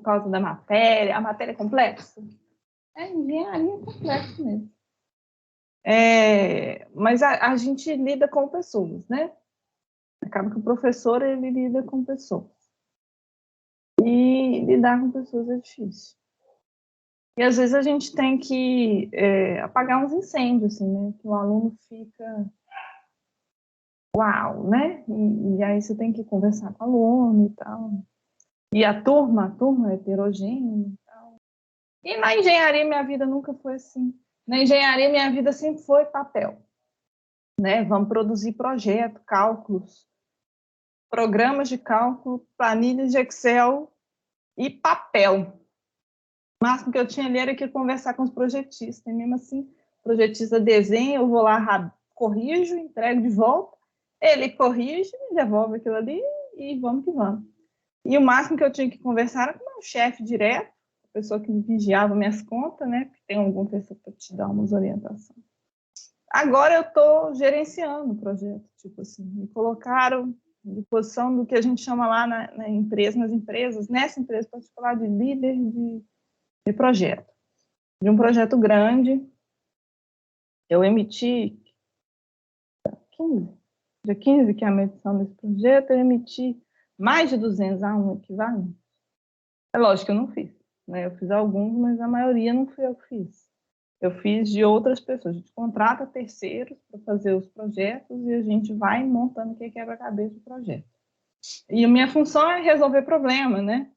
por causa da matéria. A matéria é complexa? Engenharia é complexo mesmo. Mas a gente lida com pessoas, né? Acaba que o professor, ele lida com pessoas. E lidar com pessoas é difícil. E às vezes a gente tem que apagar uns incêndios, assim, né? Que o aluno fica... Uau, né? E aí você tem que conversar com o aluno e tal. E a turma é heterogênea e tal. E na engenharia minha vida nunca foi assim. Na engenharia minha vida sempre foi papel. Né? Vamos produzir projeto, cálculos, programas de cálculo, planilhas de Excel e papel. O máximo que eu tinha ali era que conversar com os projetistas. E mesmo assim, o projetista desenha, eu vou lá, corrijo, entrego de volta, ele corrige, me devolve aquilo ali e vamos que vamos. E o máximo que eu tinha que conversar era com o meu chefe direto, a pessoa que me vigiava minhas contas, né? Porque tem alguma pessoa para te dar umas orientações. Agora eu estou gerenciando o projeto, tipo assim, me colocaram de posição do que a gente chama lá nas empresas, nessa empresa particular, de líder de projeto. De um projeto grande, eu emiti dia 15, que é a medição desse projeto, eu emiti mais de 200 a um equivalente. É lógico que eu não fiz, né? Eu fiz alguns, mas a maioria não fui eu que fiz. Eu fiz de outras pessoas. A gente contrata terceiros para fazer os projetos e a gente vai montando o que quebra-cabeça do projeto. E a minha função é resolver problema, né? Não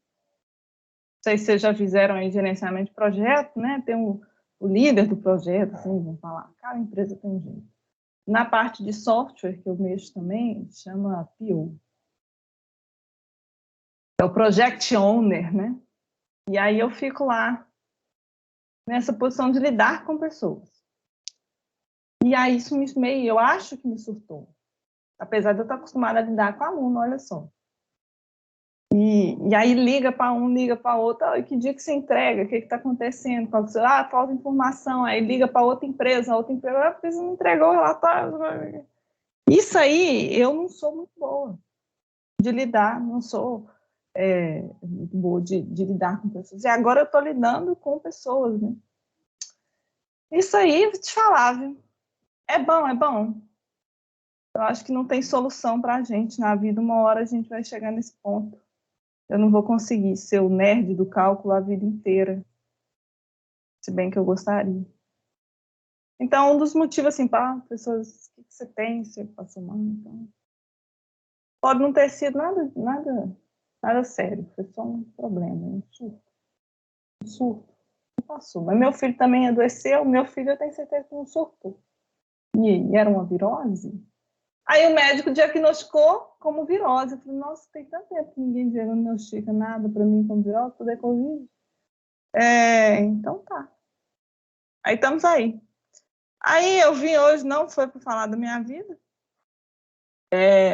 sei se vocês já fizeram aí gerenciamento de projeto, né? Tem o líder do projeto, assim, vamos falar. Cada empresa tem um jeito. Na parte de software, que eu mexo também, chama PO. É o Project Owner, né? E aí eu fico lá, nessa posição de lidar com pessoas. E aí isso eu acho que me surtou. Apesar de eu estar acostumada a lidar com aluno, olha só. E aí liga para um, liga para outro, que dia que você entrega, o que está acontecendo? Falta informação, aí liga para outra empresa, porque você não entregou o relatório. Isso aí, eu não sou muito boa de lidar, não sou muito boa de lidar com pessoas. E agora eu estou lidando com pessoas, né? Isso aí, vou te falar, viu? É bom, é bom. Eu acho que não tem solução para a gente na vida. Uma hora a gente vai chegar nesse ponto. Eu não vou conseguir ser o nerd do cálculo a vida inteira, se bem que eu gostaria. Então, um dos motivos, assim, para pessoas, o que você tem, você passou mal, então... Pode não ter sido nada sério, foi só um problema, um surto. Não passou. Mas meu filho também adoeceu, meu filho eu tenho certeza que não surtou. E era uma virose. Aí o médico diagnosticou como virose. Eu falei, nossa, tem tanto tempo que ninguém diagnostica nada para mim como virose, tudo é Covid. Então tá. Aí estamos aí. Aí eu vim hoje, não foi para falar da minha vida.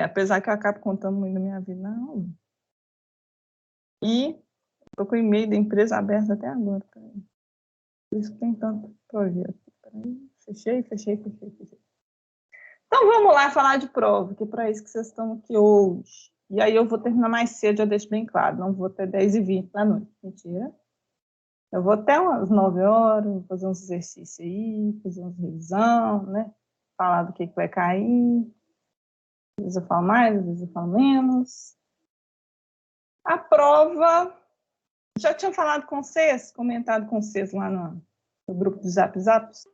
Apesar que eu acabo contando muito da minha vida, não. E estou com o e-mail da empresa aberto até agora. Peraí. Por isso que tem tanto projeto. Peraí. Fechei. Então vamos lá falar de prova, que é para isso que vocês estão aqui hoje. E aí eu vou terminar mais cedo, já deixo bem claro. Não vou até 10h20 da noite. Mentira. Eu vou até umas 9 horas, vou fazer uns exercícios aí, fazer umas revisão, né? Falar do que vai cair. Às vezes eu falo mais, às vezes eu falo menos. A prova... Já tinha falado com vocês, comentado com vocês lá no grupo de Zap Zaps?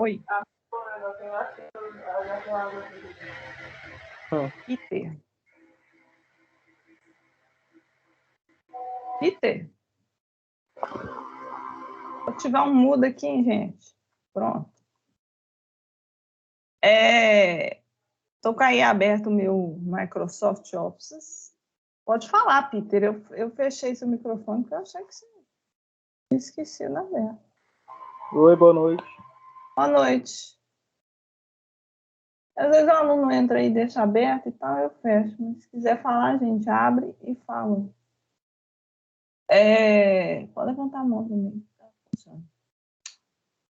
Oi. Peter. Vou ativar um mudo aqui, hein, gente. Pronto. Estou com aí aberto o meu Microsoft Office. Pode falar, Peter. Eu fechei seu microfone porque eu achei que você esqueci na aberto. Oi, boa noite. Boa noite. Às vezes o aluno entra aí e deixa aberto e tal, eu fecho. Mas se quiser falar, gente, abre e fala. Pode levantar a mão também. O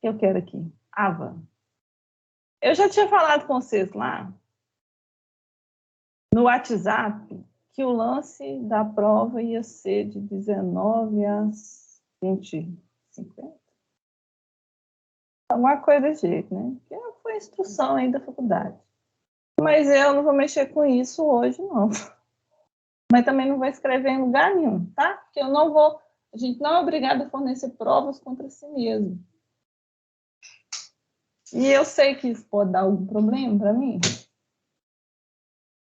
que eu quero aqui? Ava. Eu já tinha falado com vocês lá no WhatsApp que o lance da prova ia ser de 19 às 20h50. Alguma coisa desse jeito, né? Que foi a instrução aí da faculdade. Mas eu não vou mexer com isso hoje, não. Mas também não vou escrever em lugar nenhum, tá? Porque eu não vou... A gente não é obrigado a fornecer provas contra si mesmo. E eu sei que isso pode dar algum problema para mim,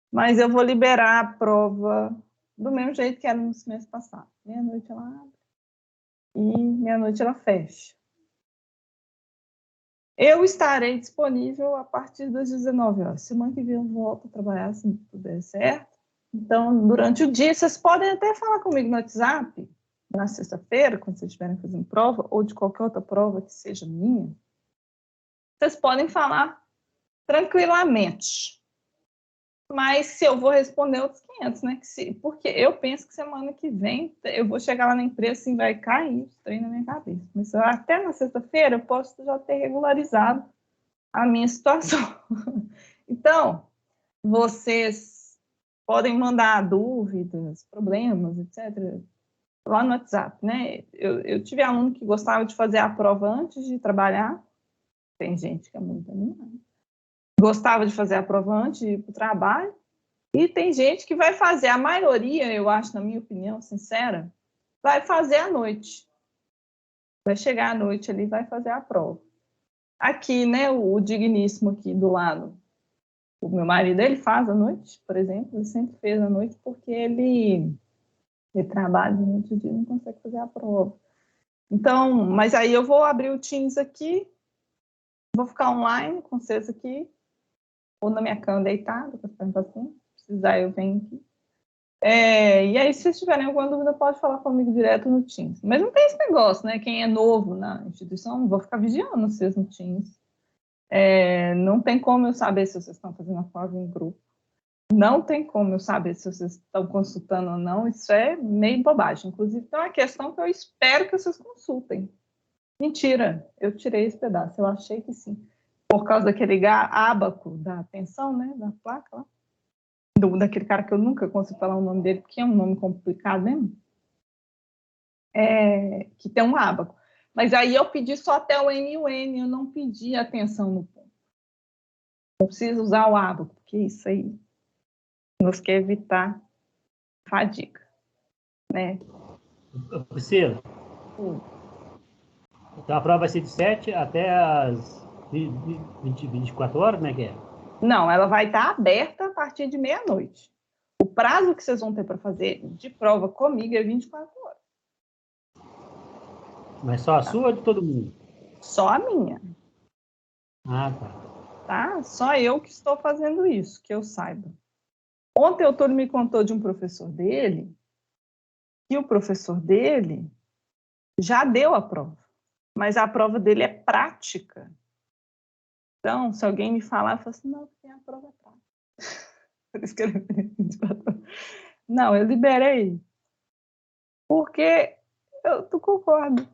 mas eu vou liberar a prova do mesmo jeito que era no semestre passado. Meia-noite ela abre e meia-noite ela fecha. Eu estarei disponível a partir das 19 horas. Semana que vem eu volto a trabalhar, se tudo der certo. Então, durante o dia, vocês podem até falar comigo no WhatsApp, na sexta-feira, quando vocês estiverem fazendo prova, ou de qualquer outra prova que seja minha. Vocês podem falar tranquilamente. Mas se eu vou responder outros 500, né? Porque eu penso que semana que vem eu vou chegar lá na empresa, assim, vai cair os trem na minha cabeça. Mas até na sexta-feira eu posso já ter regularizado a minha situação. Então, vocês podem mandar dúvidas, problemas, etc., lá no WhatsApp, né? Eu tive aluno que gostava de fazer a prova antes de trabalhar. Tem gente que é muito animada. Gostava de fazer a prova antes de ir para o trabalho. E tem gente que vai fazer, a maioria, eu acho, na minha opinião sincera, vai fazer à noite. Vai chegar à noite ali e vai fazer a prova. Aqui, né, o digníssimo aqui do lado, o meu marido, ele faz à noite, por exemplo, ele sempre fez à noite porque ele trabalha durante o dia e não consegue fazer a prova. Então, mas aí eu vou abrir o Teams aqui, vou ficar online com vocês aqui, ou na minha cama deitada, para ficar assim, se precisar eu venho aqui. E aí, se vocês tiverem alguma dúvida, pode falar comigo direto no Teams. Mas não tem esse negócio, né? Quem é novo na instituição, não vou ficar vigiando vocês no Teams. Não tem como eu saber se vocês estão fazendo a prova em grupo. Não tem como eu saber se vocês estão consultando ou não. Isso é meio bobagem. Inclusive, tem uma questão que eu espero que vocês consultem. Mentira, eu tirei esse pedaço. Eu achei que sim. Por causa daquele ábaco da tensão, né? Da placa lá. Daquele cara que eu nunca consigo falar o nome dele, porque é um nome complicado mesmo, que tem um ábaco. Mas aí eu pedi só até o N e o N, eu não pedi atenção no ponto. Eu preciso usar o ábaco, porque isso aí nos quer evitar fadiga, né? Priscila, então a prova vai ser de 7 até as 24 horas, né, que é? Não, ela vai estar aberta a partir de meia-noite. O prazo que vocês vão ter para fazer de prova comigo é 24 horas. Mas só a sua ou de todo mundo? Só a minha. Ah, Tá? Só eu que estou fazendo isso, que eu saiba. Ontem o Túlio me contou de um professor dele, e o professor dele já deu a prova, mas a prova dele é prática. Então, se alguém me falar, eu falo assim, não, porque a prova é prática. Por isso que eu não, eu liberei. Porque eu concordo.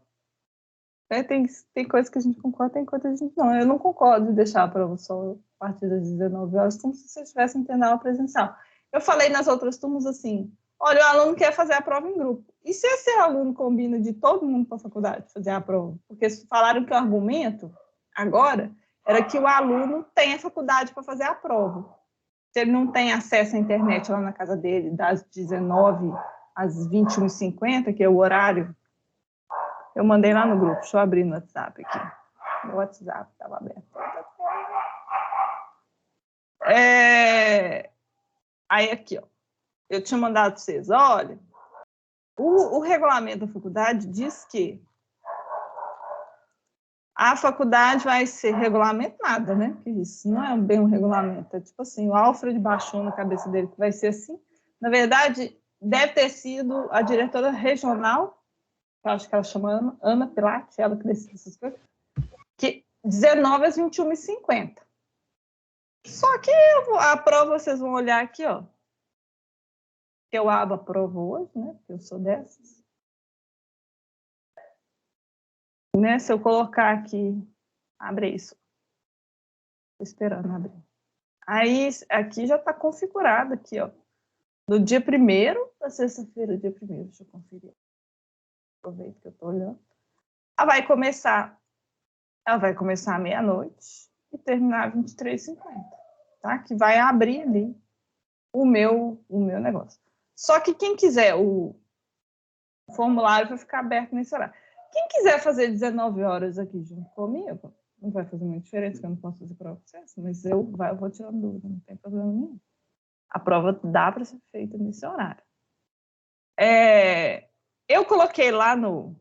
Tem coisas que a gente concorda, tem coisas que a gente não. Eu não concordo de deixar a prova só a partir das 19 horas, como se vocês estivessem tendo aula presencial. Eu falei nas outras turmas assim, olha, o aluno quer fazer a prova em grupo. E se esse aluno combina de todo mundo para a faculdade fazer a prova? Porque falaram que o argumento, agora, era que o aluno tem a faculdade para fazer a prova. Se ele não tem acesso à internet lá na casa dele, das 19 às 21h50, que é o horário, eu mandei lá no grupo. Deixa eu abrir no WhatsApp aqui. Meu WhatsApp estava aberto. Aí aqui, ó. Eu tinha mandado para vocês, olha, o regulamento da faculdade diz que a faculdade vai ser regulamento nada, né? Que isso não é bem um regulamento. É tipo assim, o Alfred baixou na cabeça dele que vai ser assim. Na verdade, deve ter sido a diretora regional, eu acho que ela chama Ana Pilate, ela que decide essas coisas, que 19 às 21h50. Só que a prova, vocês vão olhar aqui, ó. Que eu abro a prova hoje, né? Porque eu sou dessas. Né? Se eu colocar aqui, abre isso. Estou esperando abrir. Aí, aqui já está configurado, aqui, ó. No dia 1º da sexta-feira, dia 1º, deixa eu conferir. Aproveito que eu estou olhando. Ela vai começar à meia-noite e terminar às 23h50, tá? Que vai abrir ali o meu negócio. Só que quem quiser, o formulário vai ficar aberto nesse horário. Quem quiser fazer 19 horas aqui junto comigo, não vai fazer muita diferença, porque eu não posso fazer prova processo, mas eu vou tirando dúvida, não tem problema nenhum. A prova dá para ser feita nesse horário. Eu coloquei lá no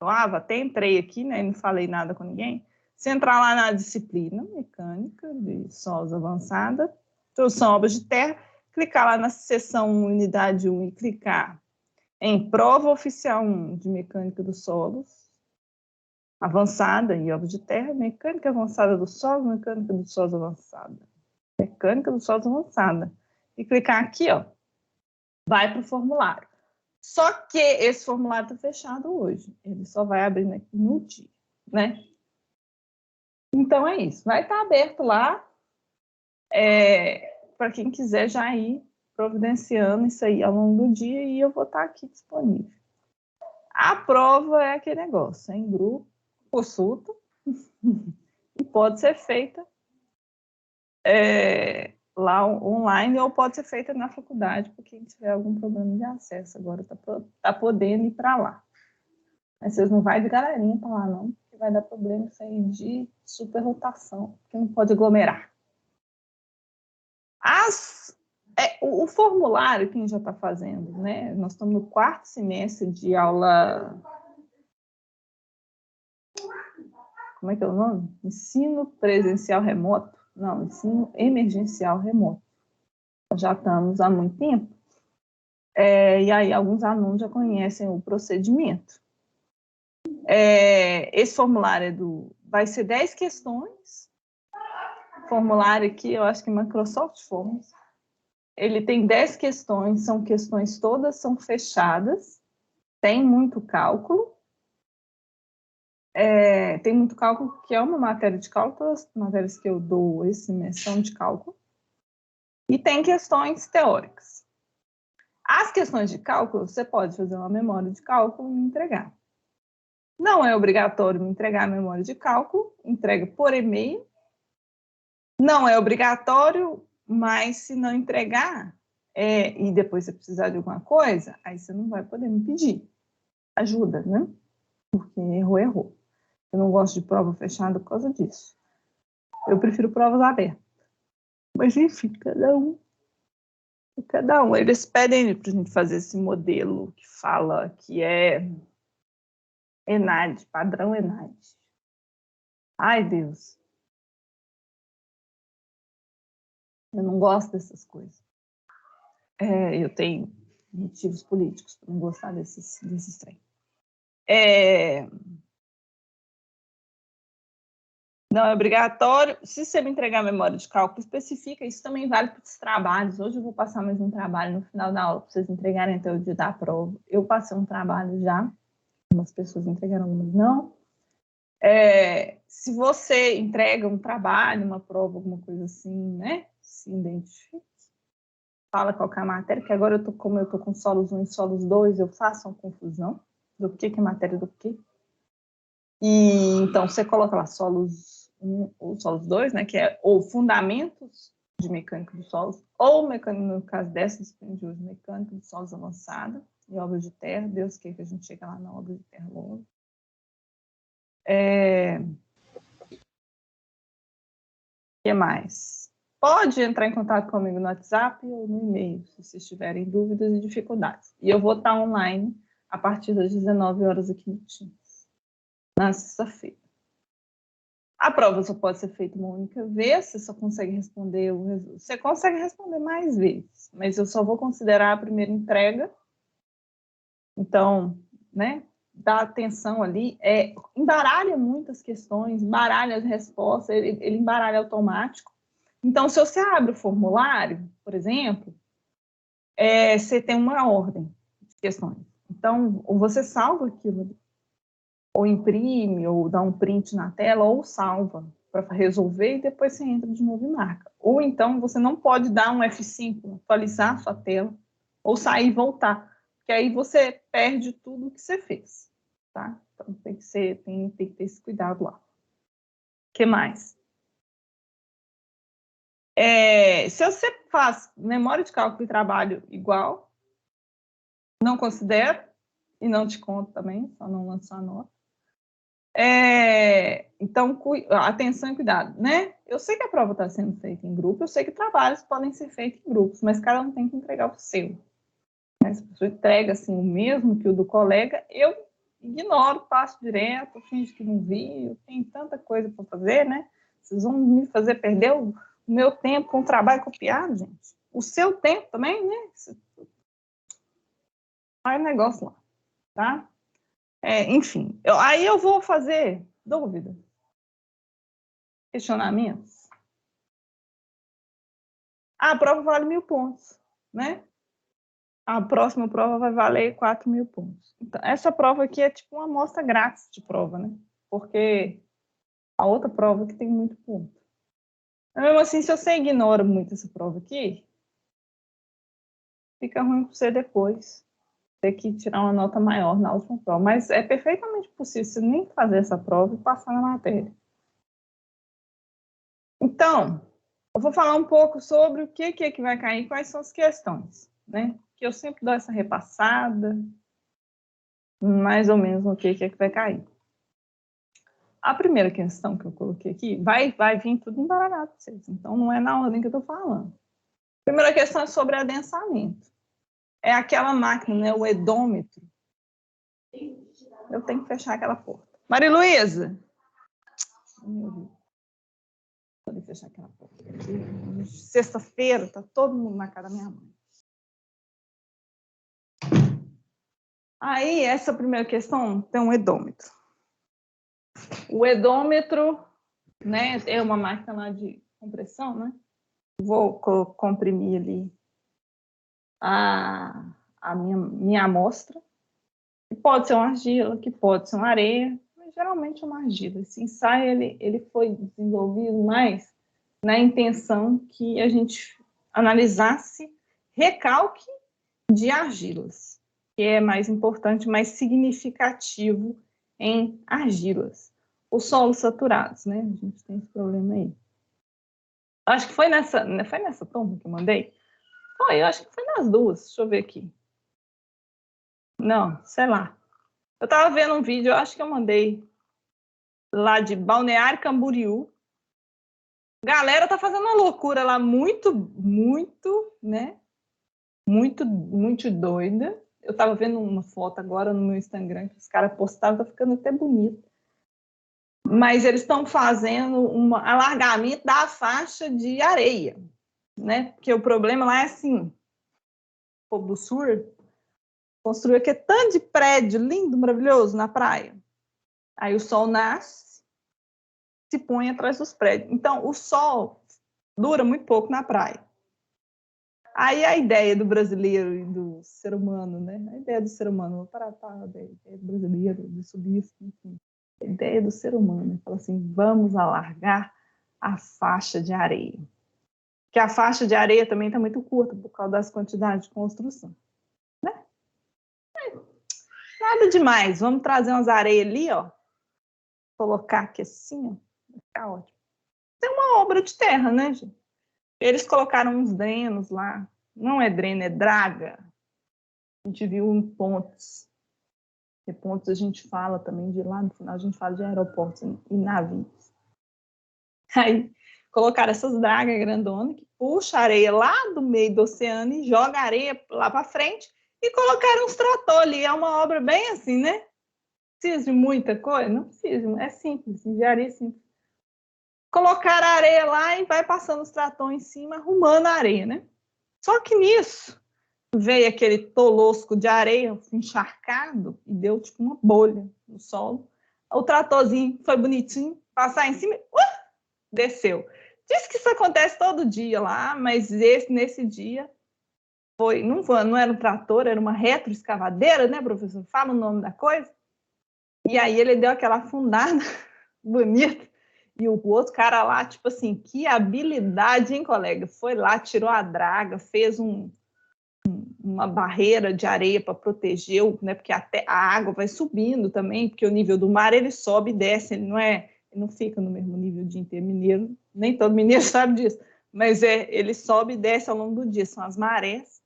AVA, até entrei aqui, né, não falei nada com ninguém. Se entrar lá na disciplina mecânica de solos avançada, introdução a obras de terra, clicar lá na seção 1, unidade 1 e clicar em prova oficial 1 de mecânica dos solos avançada e obras de terra, mecânica avançada dos solos, mecânica dos solos avançada, mecânica dos solos avançada. E clicar aqui, ó, vai para o formulário. Só que esse formulário está fechado hoje. Ele só vai abrir aqui no dia, né? Então é isso. Vai estar aberto lá para quem quiser já ir providenciando isso aí ao longo do dia e eu vou estar aqui disponível. A prova é aquele negócio, em grupo, consulta, e pode ser feita lá online ou pode ser feita na faculdade, para quem tiver algum problema de acesso. Agora está podendo ir para lá. Mas vocês não vai de galerinha para lá, não, porque vai dar problema isso aí de superlotação, porque não pode aglomerar. O formulário, quem já está fazendo, né? Nós estamos no 4º semestre de aula... Como é que é o nome? Ensino presencial remoto? Não, ensino emergencial remoto. Nós já estamos há muito tempo. E aí alguns alunos já conhecem o procedimento. Esse formulário vai ser 10 questões. O formulário aqui, eu acho que Microsoft Forms. Ele tem 10 questões, são questões todas são fechadas. Tem muito cálculo. Tem muito cálculo, que é uma matéria de cálculo, as matérias que eu dou esse semestre são de cálculo. E tem questões teóricas. As questões de cálculo, você pode fazer uma memória de cálculo e me entregar. Não é obrigatório me entregar a memória de cálculo, entrega por e-mail. Não é obrigatório, mas se não entregar, e depois você precisar de alguma coisa, aí você não vai poder me pedir ajuda, né? Porque errou. Eu não gosto de prova fechada por causa disso. Eu prefiro provas abertas. Mas, enfim, cada um. Eles pedem para a gente fazer esse modelo que fala que é ENAD, padrão ENAD. Ai, Deus. Eu não gosto dessas coisas. Eu tenho motivos políticos para não gostar desses trem. Não é obrigatório. Se você me entregar a memória de cálculo específica, isso também vale para os trabalhos. Hoje eu vou passar mais um trabalho no final da aula para vocês entregarem até o dia da prova. Eu passei um trabalho já, algumas pessoas entregaram, algumas não. Se você entrega um trabalho, uma prova, alguma coisa assim, né? Se identifique. Fala qual que é a matéria, que agora como eu estou com solos 1 e solos 2, eu faço uma confusão do que é matéria do quê. E então você coloca lá solos 1 ou solos 2, né, que é ou fundamentos de mecânica dos solos, ou mecânica, no caso dessa disciplina de hoje, mecânica dos solos avançada e obras de terra. Deus queira que a gente chegue lá na obra de terra logo. O que mais? Pode entrar em contato comigo no WhatsApp ou no e-mail, se vocês tiverem dúvidas e dificuldades. E eu vou estar online a partir das 19 horas aqui no Teams, na sexta-feira. A prova só pode ser feita uma única vez, você só consegue responder você consegue responder mais vezes, mas eu só vou considerar a primeira entrega. Então, né, dá atenção ali, embaralha muitas questões, embaralha as respostas, ele embaralha automático. Então, se você abre o formulário, por exemplo, você tem uma ordem de questões. Então, ou você salva aquilo, ou imprime, ou dá um print na tela, ou salva. para resolver e depois você entra de novo e marca. Ou então você não pode dar um F5, atualizar a sua tela, ou sair e voltar, porque aí você perde tudo que você fez, tá? Então tem que ter esse cuidado lá. O que mais? Se você faz memória de cálculo e trabalho igual, não considero, e não te conto também, só não lanço a nota. Então, atenção e cuidado, né? Eu sei que a prova está sendo feita em grupo, eu sei que trabalhos podem ser feitos em grupos, mas cada um tem que entregar o seu. Né? Se a pessoa entrega assim, o mesmo que o do colega, eu ignoro, passo direto, finge que não vi, eu tenho tanta coisa para fazer, né? Vocês vão me fazer perder o meu tempo com o trabalho copiado, gente. O seu tempo também, né? Faz o negócio lá, tá? Enfim, aí eu vou fazer dúvida, questionamentos. A prova vale 1.000 pontos, né? A próxima prova vai valer 4.000 pontos. Então, essa prova aqui é tipo uma amostra grátis de prova, né? Porque a outra prova que tem muito ponto. Mas mesmo assim, se você ignora muito essa prova aqui, fica ruim para você depois ter que tirar uma nota maior na última prova. Mas é perfeitamente possível você nem fazer essa prova e passar na matéria. Então, eu vou falar um pouco sobre o que é que vai cair, quais são as questões, né? Que eu sempre dou essa repassada, mais ou menos no que é que vai cair. A primeira questão que eu coloquei aqui vai vir tudo embaralhado para vocês, então não é na ordem que eu estou falando. A primeira questão é sobre adensamento. É aquela máquina, né, o edômetro. Eu tenho que fechar aquela porta. Maria Luísa! Vou fechar aquela porta. Sexta-feira, tá todo mundo na casa da minha mãe. Aí, essa primeira questão tem um edômetro. O edômetro, né, é uma máquina lá de compressão, né? Vou comprimir ali a minha amostra, que pode ser uma argila, que pode ser uma areia, mas geralmente é uma argila. Esse ensaio ele foi desenvolvido mais na intenção que a gente analisasse recalque de argilas, que é mais importante, mais significativo em argilas. Os solos saturados, né? A gente tem esse problema aí. Acho que foi nessa turma que eu mandei? Foi, eu acho que foi nas duas. Deixa eu ver aqui. Não, sei lá. Eu tava vendo um vídeo, eu acho que eu mandei lá de Balneário Camboriú. Galera tá fazendo uma loucura lá muito, né? Muito doida. Eu tava vendo uma foto agora no meu Instagram que os caras postaram, tá ficando até bonito. Mas eles estão fazendo um alargamento da faixa de areia, né? Porque o problema lá é assim, o povo do sul construiu aquele tanto de prédio lindo, maravilhoso na praia. Aí o sol nasce, se põe atrás dos prédios. Então, o sol dura muito pouco na praia. Aí a ideia do brasileiro e do ser humano, né? A ideia do ser humano, vou parar a ideia do brasileiro, do sulista, enfim. A ideia do ser humano, fala assim, vamos alargar a faixa de areia. Porque a faixa de areia também está muito curta por causa das quantidades de construção. Né? Nada demais, vamos trazer umas areias ali, ó. Colocar aqui assim, ó. Vai ficar ótimo. Tem uma obra de terra, né, gente? Eles colocaram uns drenos lá. Não é dreno, é draga. A gente viu em pontos. E pontos a gente fala também de lá, no final a gente fala de aeroportos e navios. Aí colocaram essas dragas grandonas que puxa a areia lá do meio do oceano e joga a areia lá para frente e colocaram uns trator ali. É uma obra bem assim, né? Precisa de muita coisa? Não precisa, é simples, engenharia simples. Colocaram a areia lá e vai passando os tratores em cima, arrumando a areia, né? Só que nisso veio aquele tolosco de areia encharcado e deu tipo uma bolha no solo. O tratorzinho foi bonitinho, passar em cima, desceu. Diz que isso acontece todo dia lá, mas nesse dia não era um trator, era uma retroescavadeira, né, professor? Fala o nome da coisa. E aí ele deu aquela afundada bonita E o outro cara lá, tipo assim, que habilidade, hein, colega? Foi lá, tirou a draga, fez uma barreira de areia para proteger, né? Porque até a água vai subindo também, porque o nível do mar ele sobe e desce, ele não fica no mesmo nível o dia inteiro. Mineiro, nem todo mineiro sabe disso, mas ele sobe e desce ao longo do dia, são as marés.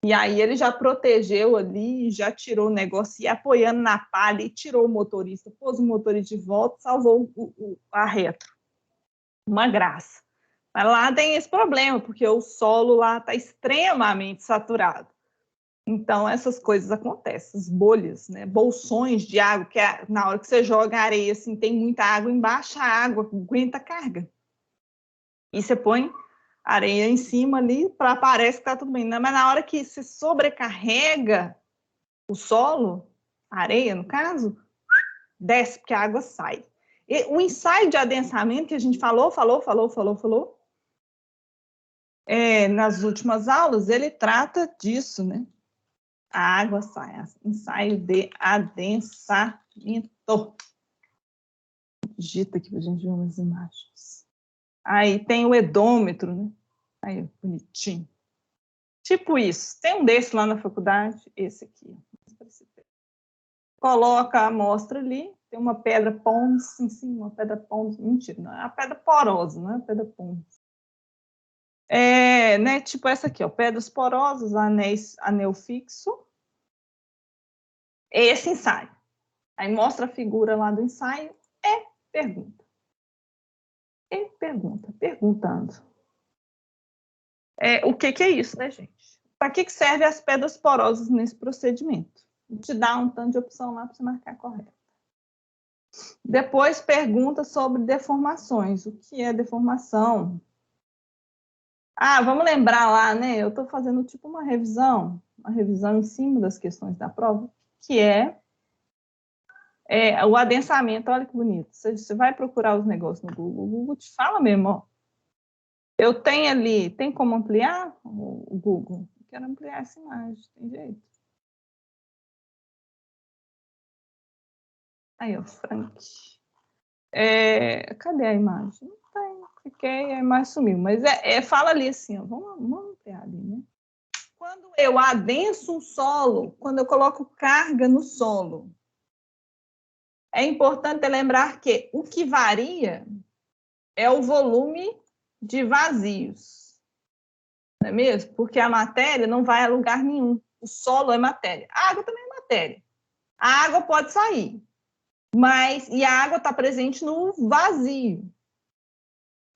E aí ele já protegeu ali, já tirou o negócio, e apoiando na palha, e tirou o motorista, pôs o motorista de volta, salvou a reta. Uma graça. Mas lá tem esse problema, porque o solo lá está extremamente saturado. Então, essas coisas acontecem, as bolhas, né? Bolsões de água, que na hora que você joga areia, assim, tem muita água embaixo, a água aguenta a carga. E você põe areia em cima ali, parece que está tudo bem. Mas na hora que se sobrecarrega o solo, a areia, no caso, desce, porque a água sai. E o ensaio de adensamento que a gente falou, nas últimas aulas, ele trata disso, né? A água sai. Ensaio de adensamento. Digita aqui para a gente ver umas imagens. Aí tem o edômetro, né? Aí, bonitinho. Tipo isso. Tem um desse lá na faculdade, esse aqui. Coloca a amostra ali, tem uma pedra Pons em cima, uma pedra Pons, mentira, não é uma pedra porosa, não é uma pedra Pons. Né, tipo essa aqui, ó, pedras porosas, anel fixo. Esse ensaio. Aí mostra a figura lá do ensaio e pergunta. Perguntando. O que é isso, né, gente? Para que servem as pedras porosas nesse procedimento? Vou te dar um tanto de opção lá para você marcar correto. Depois pergunta sobre deformações. O que é deformação? Vamos lembrar lá, né? Eu estou fazendo tipo uma revisão em cima das questões da prova, que é o adensamento. Olha que bonito. Você vai procurar os negócios no Google. O Google te fala mesmo, ó. Eu tenho ali, tem como ampliar o Google? Eu quero ampliar essa imagem, tem jeito? Aí, ó, Frank. Cadê a imagem? Não tem, cliquei, a imagem sumiu. Mas fala ali assim, ó, vamos ampliar ali, né? Quando eu adenso um solo, quando eu coloco carga no solo, é importante lembrar que o que varia é o volume de vazios. Não é mesmo? Porque a matéria não vai a lugar nenhum. O solo é matéria. A água também é matéria. A água pode sair, e a água está presente no vazio.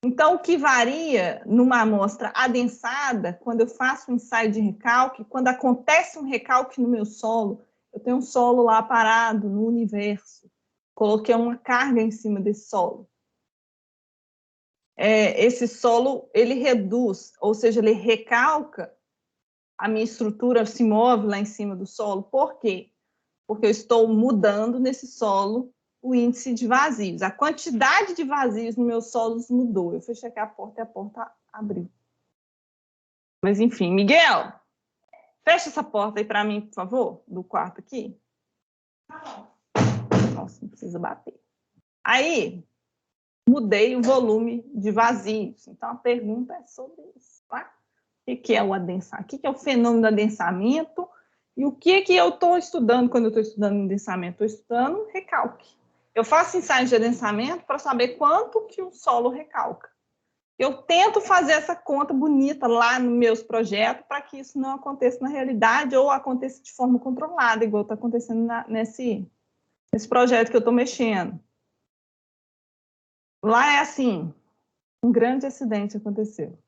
Então, o que varia numa amostra adensada, quando eu faço um ensaio de recalque, quando acontece um recalque no meu solo, eu tenho um solo lá parado no universo, coloquei uma carga em cima desse solo. Esse solo, ele reduz, ou seja, ele recalca, a minha estrutura se move lá em cima do solo. Por quê? Porque eu estou mudando nesse solo o índice de vazios. A quantidade de vazios no meus solos mudou. Eu fechei aqui a porta e a porta abriu. Mas, enfim, Miguel, fecha essa porta aí para mim, por favor, do quarto aqui. Nossa, não precisa bater. Aí, mudei o volume de vazios. Então, a pergunta é sobre isso, tá? O que é o adensamento? O que é o fenômeno do adensamento? E o que eu estou estudando quando eu estou estudando adensamento? Estou estudando recalque. Eu faço ensaios de adensamento para saber quanto que o solo recalca. Eu tento fazer essa conta bonita lá nos meus projetos para que isso não aconteça na realidade ou aconteça de forma controlada, igual está acontecendo nesse projeto que eu estou mexendo. Lá é assim, um grande acidente aconteceu.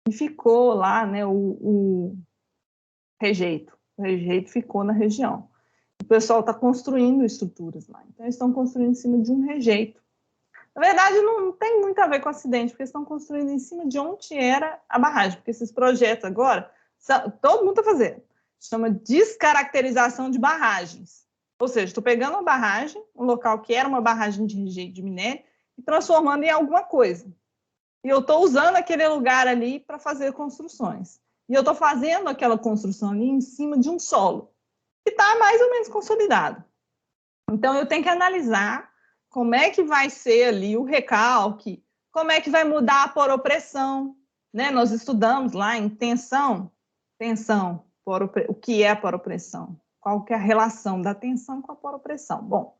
E ficou lá, né, o rejeito. O rejeito ficou na região. O pessoal está construindo estruturas lá. Então, eles estão construindo em cima de um rejeito. Na verdade, não tem muito a ver com acidente, porque eles estão construindo em cima de onde era a barragem. Porque esses projetos agora, todo mundo está fazendo. Chama descaracterização de barragens. Ou seja, estou pegando uma barragem, um local que era uma barragem de rejeito de minério, e transformando em alguma coisa. E eu estou usando aquele lugar ali para fazer construções. E eu estou fazendo aquela construção ali em cima de um solo que está mais ou menos consolidado. Então, eu tenho que analisar como é que vai ser ali o recalque, como é que vai mudar a poropressão, né? Nós estudamos lá em tensão, o que é a poropressão? Qual que é a relação da tensão com a poropressão? Bom,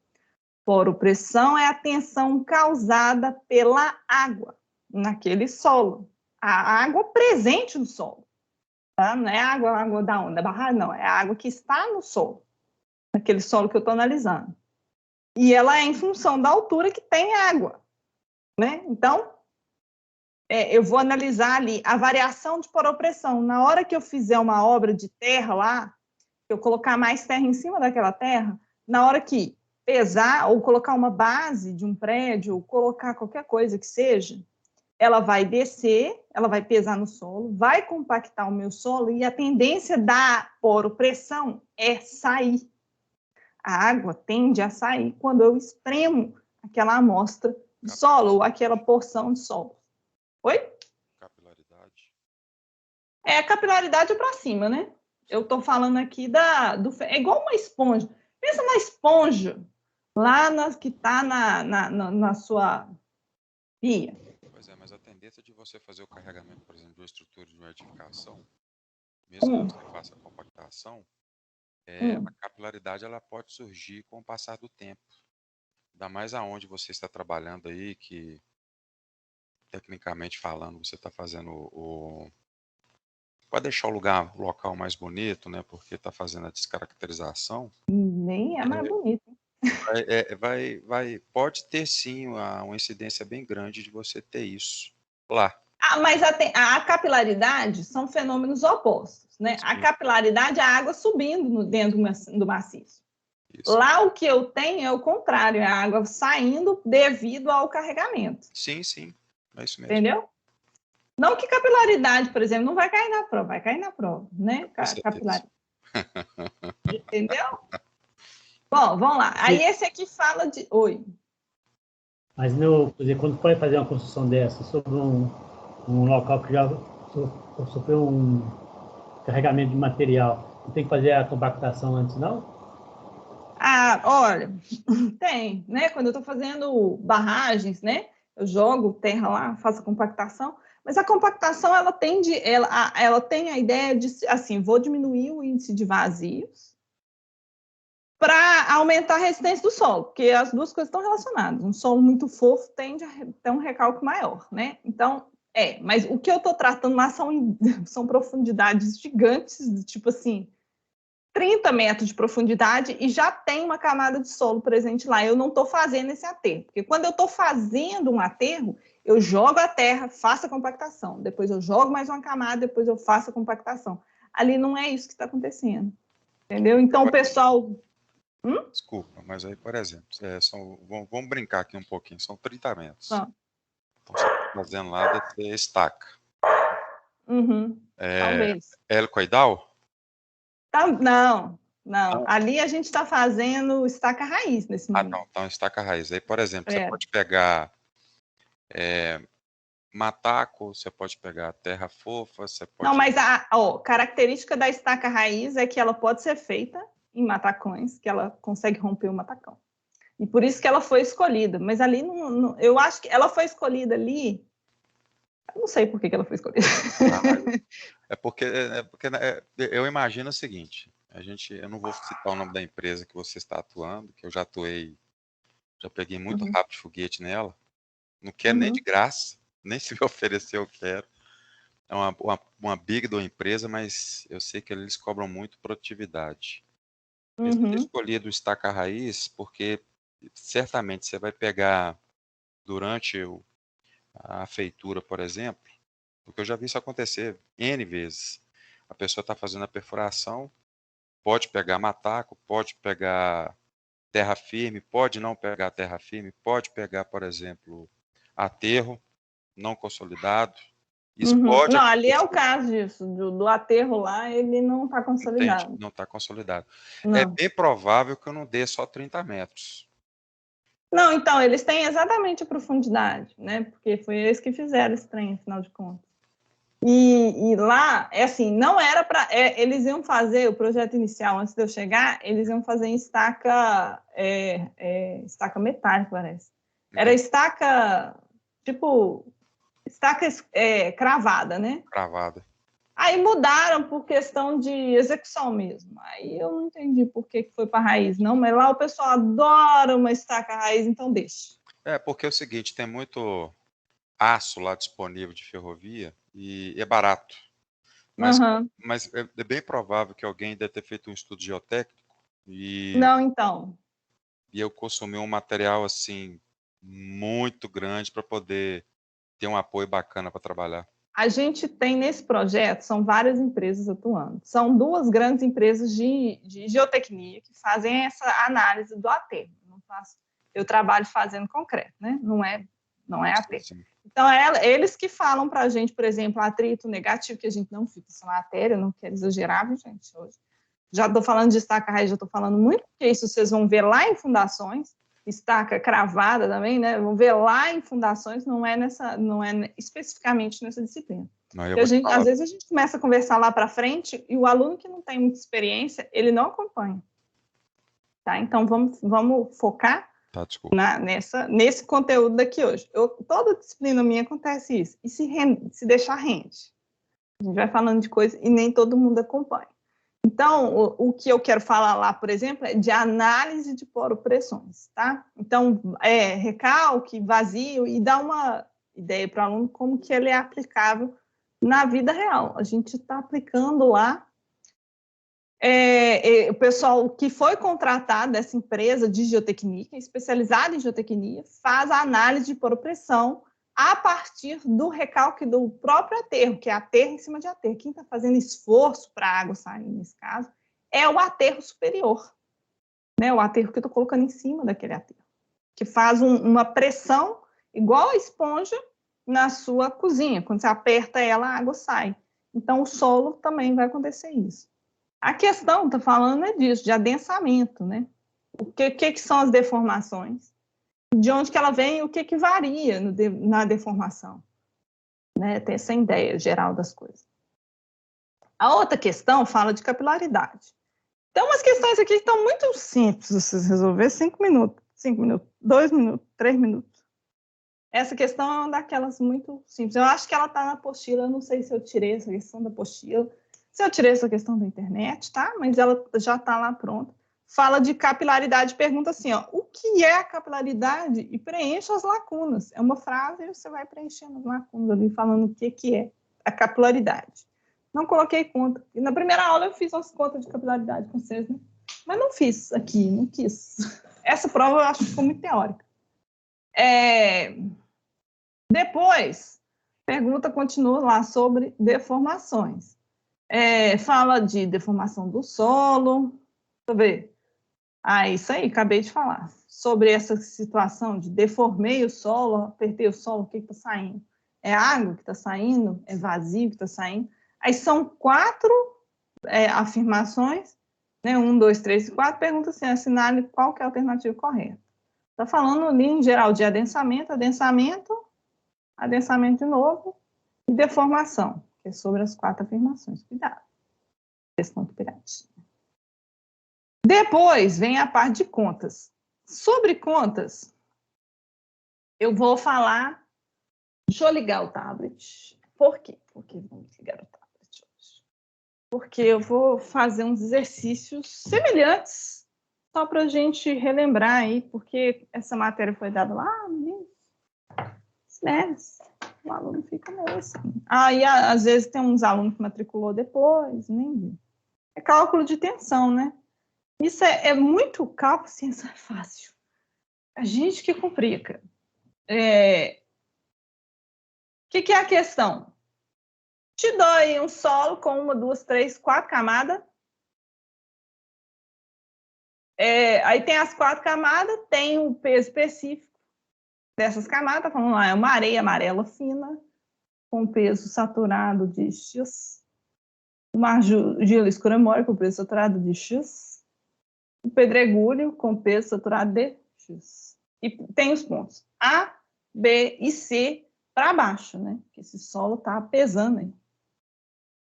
poropressão é a tensão causada pela água naquele solo, a água presente no solo. Tá? Não é a água da onda, da barragem, não, é a água que está no solo, naquele solo que eu estou analisando. E ela é em função da altura que tem água, né? Então, eu vou analisar ali a variação de poropressão. Na hora que eu fizer uma obra de terra lá, eu colocar mais terra em cima daquela terra, na hora que pesar ou colocar uma base de um prédio, ou colocar qualquer coisa que seja, ela vai descer, ela vai pesar no solo, vai compactar o meu solo e a tendência da poropressão é sair. A água tende a sair quando eu espremo aquela amostra de solo ou aquela porção de solo. Oi? Capilaridade. A capilaridade é para cima, né? Eu estou falando aqui é igual uma esponja. Pensa na esponja lá que está na sua pia. Pois é, mas a tendência de você fazer o carregamento, por exemplo, de uma estrutura de uma edificação, mesmo que você faça a compactação, a capilaridade ela pode surgir com o passar do tempo. Ainda mais aonde você está trabalhando aí, que tecnicamente falando, você está fazendo pode deixar o local mais bonito, né? Porque está fazendo a descaracterização. Nem é mais bonito. Pode ter sim uma incidência bem grande de você ter isso lá. Mas a capilaridade são fenômenos opostos, né? Sim. A capilaridade é a água subindo dentro do maciço. Isso. Lá o que eu tenho é o contrário, é a água saindo devido ao carregamento. Sim, é isso mesmo. Entendeu? Não que capilaridade, por exemplo, não vai cair na prova, vai cair na prova, né? Capilaridade. Entendeu? Bom, vamos lá. Aí esse aqui fala de... Oi. Mas por exemplo, quando for fazer uma construção dessa sobre um local que já sofreu um carregamento de material, não tem que fazer a compactação antes, não? Olha, tem, né? Quando eu estou fazendo barragens, né? Eu jogo terra lá, faço a compactação, mas a compactação ela tem a ideia de, assim, vou diminuir o índice de vazios para aumentar a resistência do solo, porque as duas coisas estão relacionadas. Um solo muito fofo tende a ter um recalque maior, né? Então, mas o que eu estou tratando lá são profundidades gigantes, tipo assim, 30 metros de profundidade e já tem uma camada de solo presente lá. Eu não estou fazendo esse aterro, porque quando eu estou fazendo um aterro, eu jogo a terra, faço a compactação, depois eu jogo mais uma camada, depois eu faço a compactação. Ali não é isso que está acontecendo, entendeu? Então, o pessoal... Desculpa, mas aí, por exemplo, vamos brincar aqui um pouquinho, são 30 metros. Ah. Então, você está fazendo lá deve ter estaca. Talvez. Helicoidal? Não. Ali a gente está fazendo estaca raiz nesse momento. Não. Então, estaca raiz. Aí, por exemplo, você pode pegar mataco, você pode pegar terra fofa, você pode... Não, mas a característica da estaca raiz é que ela pode ser feita em matacões, que ela consegue romper o matacão. E por isso que ela foi escolhida. Mas ali, eu acho que ela foi escolhida ali... Eu não sei por que ela foi escolhida. É porque eu imagino o seguinte, eu não vou citar o nome da empresa que você está atuando, que eu já atuei, já peguei muito rápido de foguete nela, não quero nem de graça, nem se me oferecer eu quero. É uma big da empresa, mas eu sei que eles cobram muito produtividade. Eu ter escolhido o estaca raiz porque certamente você vai pegar durante a feitura, por exemplo, porque eu já vi isso acontecer N vezes. A pessoa está fazendo a perfuração, pode pegar mataco, pode pegar terra firme, pode não pegar terra firme, pode pegar, por exemplo, aterro não consolidado. Isso pode não, ali é o caso disso, do aterro lá, ele não está consolidado. Entendi, não está consolidado. Não. É bem provável que eu não dê só 30 metros. Não, então, eles têm exatamente a profundidade, né? Porque foi eles que fizeram esse trem, afinal de contas. E lá, assim, não era para... eles iam fazer, o projeto inicial, antes de eu chegar, eles iam fazer em estaca metálica, parece. Era estaca, tipo, estaca cravada, né? Cravada. Aí mudaram por questão de execução mesmo. Aí eu não entendi por que foi para raiz, não, mas lá o pessoal adora uma estaca raiz, então deixa. Porque é o seguinte, tem muito aço lá disponível de ferrovia e é barato. Mas, Uhum. mas é bem provável que alguém deve ter feito um estudo geotécnico e Não, então. eu consumi um material assim muito grande para poder ter um apoio bacana para trabalhar. A gente tem nesse projeto, são várias empresas atuando. São 2 grandes empresas de geotecnia que fazem essa análise do aterro. Eu trabalho fazendo concreto, né? Não é aterro. Sim. Então, eles que falam para a gente, por exemplo, atrito negativo, que a gente não fica essa matéria, eu não quero exagerar, gente, hoje. Já estou falando de estaca raiz, já estou falando muito, porque isso vocês vão ver lá em fundações, estaca cravada também, né? Vão ver lá em fundações, não é especificamente nessa disciplina. Às vezes a gente começa a conversar lá para frente e o aluno que não tem muita experiência, ele não acompanha. Tá? Então, vamos focar nesse conteúdo daqui hoje. Toda disciplina minha acontece isso. E se deixar rende. A gente vai falando de coisa e nem todo mundo acompanha. Então, o que eu quero falar lá, por exemplo, é de análise de poropressões, tá? Então, recalque, vazio, e dá uma ideia para o aluno como que ele é aplicável na vida real. A gente está aplicando lá. O pessoal que foi contratado dessa empresa de geotecnia, especializada em geotecnia, faz a análise de poropressão a partir do recalque do próprio aterro, que é aterro em cima de aterro. Quem está fazendo esforço para a água sair, nesse caso, é o aterro superior, né? O aterro que eu estou colocando em cima daquele aterro, que faz uma pressão igual a esponja na sua cozinha. Quando você aperta ela, a água sai. Então, o solo também vai acontecer isso. A questão, está falando, é disso, de adensamento, né? O que são as deformações? De onde que ela vem e o que varia na deformação, né? Ter essa ideia geral das coisas. A outra questão fala de capilaridade. Então, umas questões aqui que estão muito simples de vocês resolver, 5 minutos, 2 minutos, 3 minutos. Essa questão é uma daquelas muito simples. Eu acho que ela está na apostila, eu não sei se eu tirei essa questão da apostila, se eu tirei essa questão da internet, tá? Mas ela já está lá pronta. Fala de capilaridade, pergunta assim, ó, o que é a capilaridade? E preencha as lacunas. É uma frase e você vai preenchendo as lacunas ali, falando o que é a capilaridade. Não coloquei conta. E na primeira aula eu fiz umas contas de capilaridade com vocês, né? Mas não fiz aqui, não quis. Essa prova eu acho que ficou muito teórica. Depois, pergunta continua lá sobre deformações. Fala de deformação do solo. Deixa eu ver. Isso aí, acabei de falar. Sobre essa situação de deformei o solo, apertei o solo, o que está saindo? É água que está saindo? É vazio que está saindo? Aí são 4 afirmações, né? 1, 2, 3 e 4. Pergunta assim, assinale qual que é a alternativa correta. Está falando ali, em geral, de adensamento de novo e deformação, que é sobre as 4 afirmações. Cuidado. Questão do pirate. Depois vem a parte de contas. Sobre contas, eu vou falar... Deixa eu ligar o tablet. Por quê? Porque vamos ligar o tablet hoje. Porque eu vou fazer uns exercícios semelhantes, só para a gente relembrar aí, porque essa matéria foi dada lá no início. Né? O aluno fica meio assim. E às vezes tem uns alunos que matriculou depois, nem vi. É cálculo de tensão, né? Isso é muito cálculo, ciência é fácil. A gente que complica. O que é a questão? Te dou aí um solo com 1, 2, 3, 4 camadas. Aí tem as 4 camadas, tem o peso específico dessas camadas. Tá falando lá, é uma areia amarela fina, com peso saturado de X. Uma argila escura mole com peso saturado de X. O pedregulho com peso saturado de X. E tem os pontos A, B e C para baixo, né? Porque esse solo está pesando aí.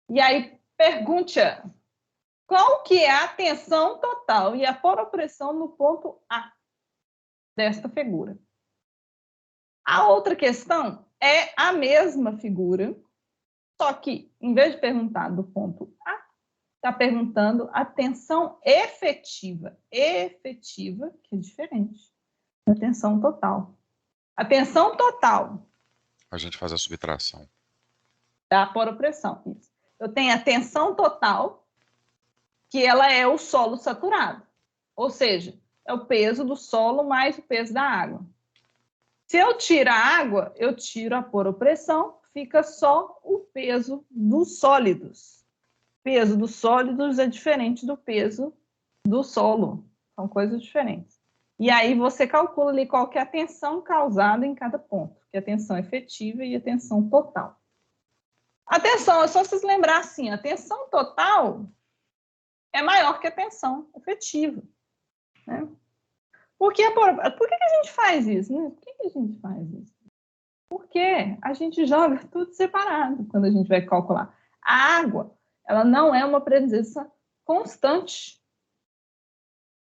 E aí, pergunte qual que é a tensão total e a poropressão no ponto A desta figura. A outra questão é a mesma figura, só que, em vez de perguntar do ponto A, está perguntando a tensão efetiva. Efetiva, que é diferente da tensão total. A tensão total. A gente faz a subtração. Da poropressão. Isso. Eu tenho a tensão total, que ela é o solo saturado. Ou seja, é o peso do solo mais o peso da água. Se eu tiro a água, eu tiro a poropressão, fica só o peso dos sólidos. O peso dos sólidos é diferente do peso do solo. São coisas diferentes. E aí você calcula ali qual que é a tensão causada em cada ponto, que é a tensão efetiva e a tensão total. A tensão, é só vocês lembrar assim, a tensão total é maior que a tensão efetiva. Né? Por que a gente faz isso? Né? Por que a gente faz isso? Porque a gente joga tudo separado quando a gente vai calcular. A água, ela não é uma presença constante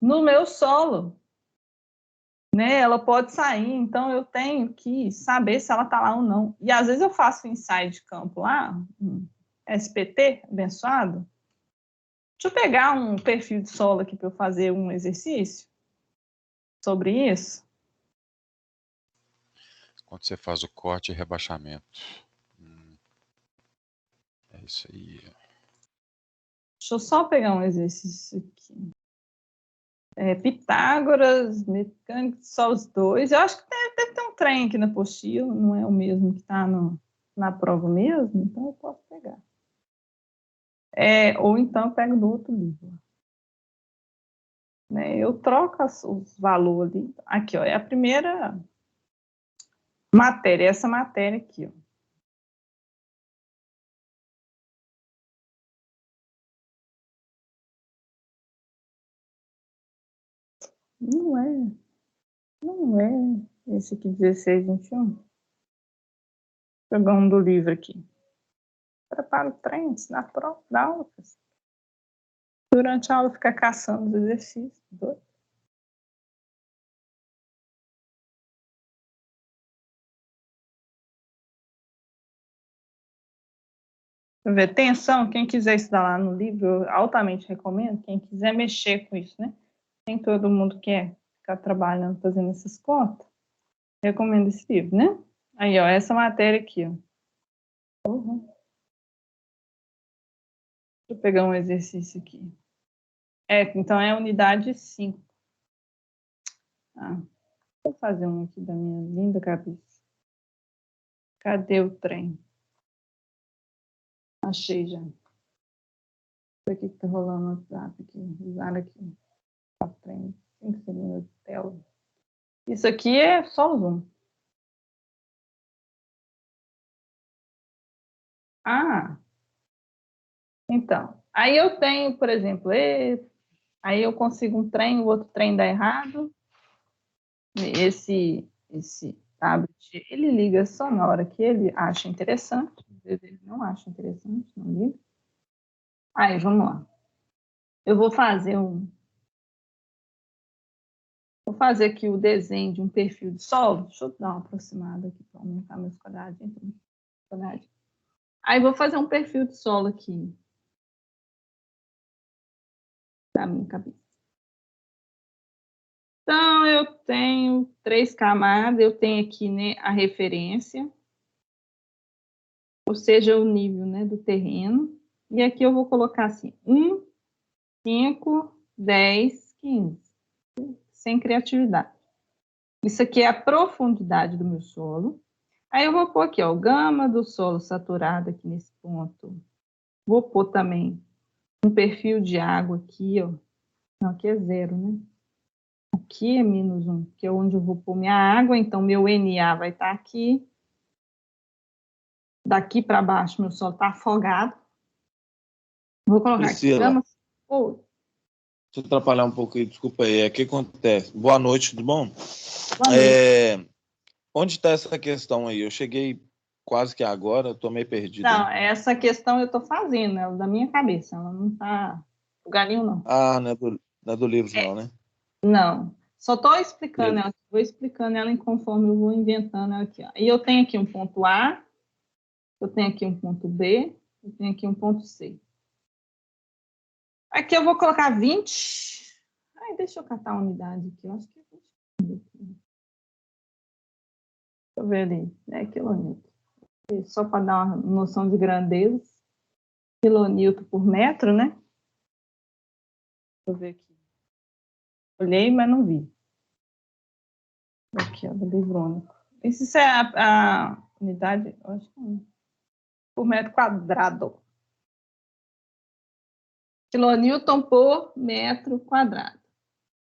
no meu solo. Né? Ela pode sair, então eu tenho que saber se ela está lá ou não. E às vezes eu faço um ensaio de campo lá, SPT, abençoado. Deixa eu pegar um perfil de solo aqui para eu fazer um exercício sobre isso. Quando você faz o corte e rebaixamento. É isso aí. Deixa eu só pegar um exercício aqui. Pitágoras, mecânica, só os dois. Eu acho que deve ter um trem aqui na apostila, não é o mesmo que está na prova mesmo, então eu posso pegar. Ou então eu pego do outro livro. Né? Eu troco os valores ali. Aqui, ó, é a primeira matéria, essa matéria aqui, ó. Não é esse aqui, 16, 21. Vou pegar um do livro aqui. Prepara o trem, na prova, da aula. Durante a aula, fica caçando os exercícios. Ver, tensão, quem quiser estudar lá no livro, eu altamente recomendo. Quem quiser mexer com isso, né? Nem todo mundo quer ficar trabalhando, fazendo essas contas. Recomendo esse livro, né? Aí, ó, essa matéria aqui, ó. Deixa eu pegar um exercício aqui. Então é a unidade 5. Vou fazer um aqui da minha linda cabeça. Cadê o trem? Achei já. Isso aqui que tá rolando no WhatsApp aqui. Usar aqui. O trem. 5 segundos de tela. Isso aqui é só o zoom. Então. Aí eu tenho, por exemplo, aí eu consigo um trem, o outro trem dá errado. Esse tablet, ele liga só na hora que ele acha interessante. Às vezes ele não acha interessante, não liga. Aí, vamos lá. Eu vou fazer aqui o desenho de um perfil de solo. Deixa eu dar uma aproximada aqui para aumentar meus quadradinhos. Aí vou fazer um perfil de solo aqui da minha cabeça. Então, eu tenho 3 camadas. Eu tenho aqui, né, a referência, ou seja, o nível, né, do terreno. E aqui eu vou colocar assim, 1, 5, 10, 15. Sem criatividade. Isso aqui é a profundidade do meu solo. Aí eu vou pôr aqui, ó, o gama do solo saturado aqui nesse ponto. Vou pôr também um perfil de água aqui, ó. Não, aqui é 0, né? Aqui é -1, que é onde eu vou pôr minha água. Então, meu NA vai estar aqui. Daqui para baixo, meu solo está afogado. Vou colocar aqui gama. Deixa eu atrapalhar um pouco aí, desculpa aí. O que acontece? Boa noite, tudo bom? Boa noite. Onde está essa questão aí? Eu cheguei quase que agora, eu tô meio perdido. Não, hein? essa questão eu estou fazendo, ela é da minha cabeça, ela não está lugar nenhum, não. Ah, não é do livro, não, né? Não, só estou explicando Beleza. ela, vou explicando ela conforme eu vou inventando ela aqui. Ó. E eu tenho aqui um ponto A, eu tenho aqui um ponto B, eu tenho aqui um ponto C. Aqui eu vou colocar 20. Ai, deixa eu catar a unidade aqui, eu acho que é 20. Deixa eu ver ali, é quilonewton. Só para dar uma noção de grandeza. Quilonewton por metro, né? Deixa eu ver aqui. Olhei, mas não vi. Aqui, ó, do livro único. Isso é a unidade, eu acho que não. Por metro quadrado. Quilonewton por metro quadrado.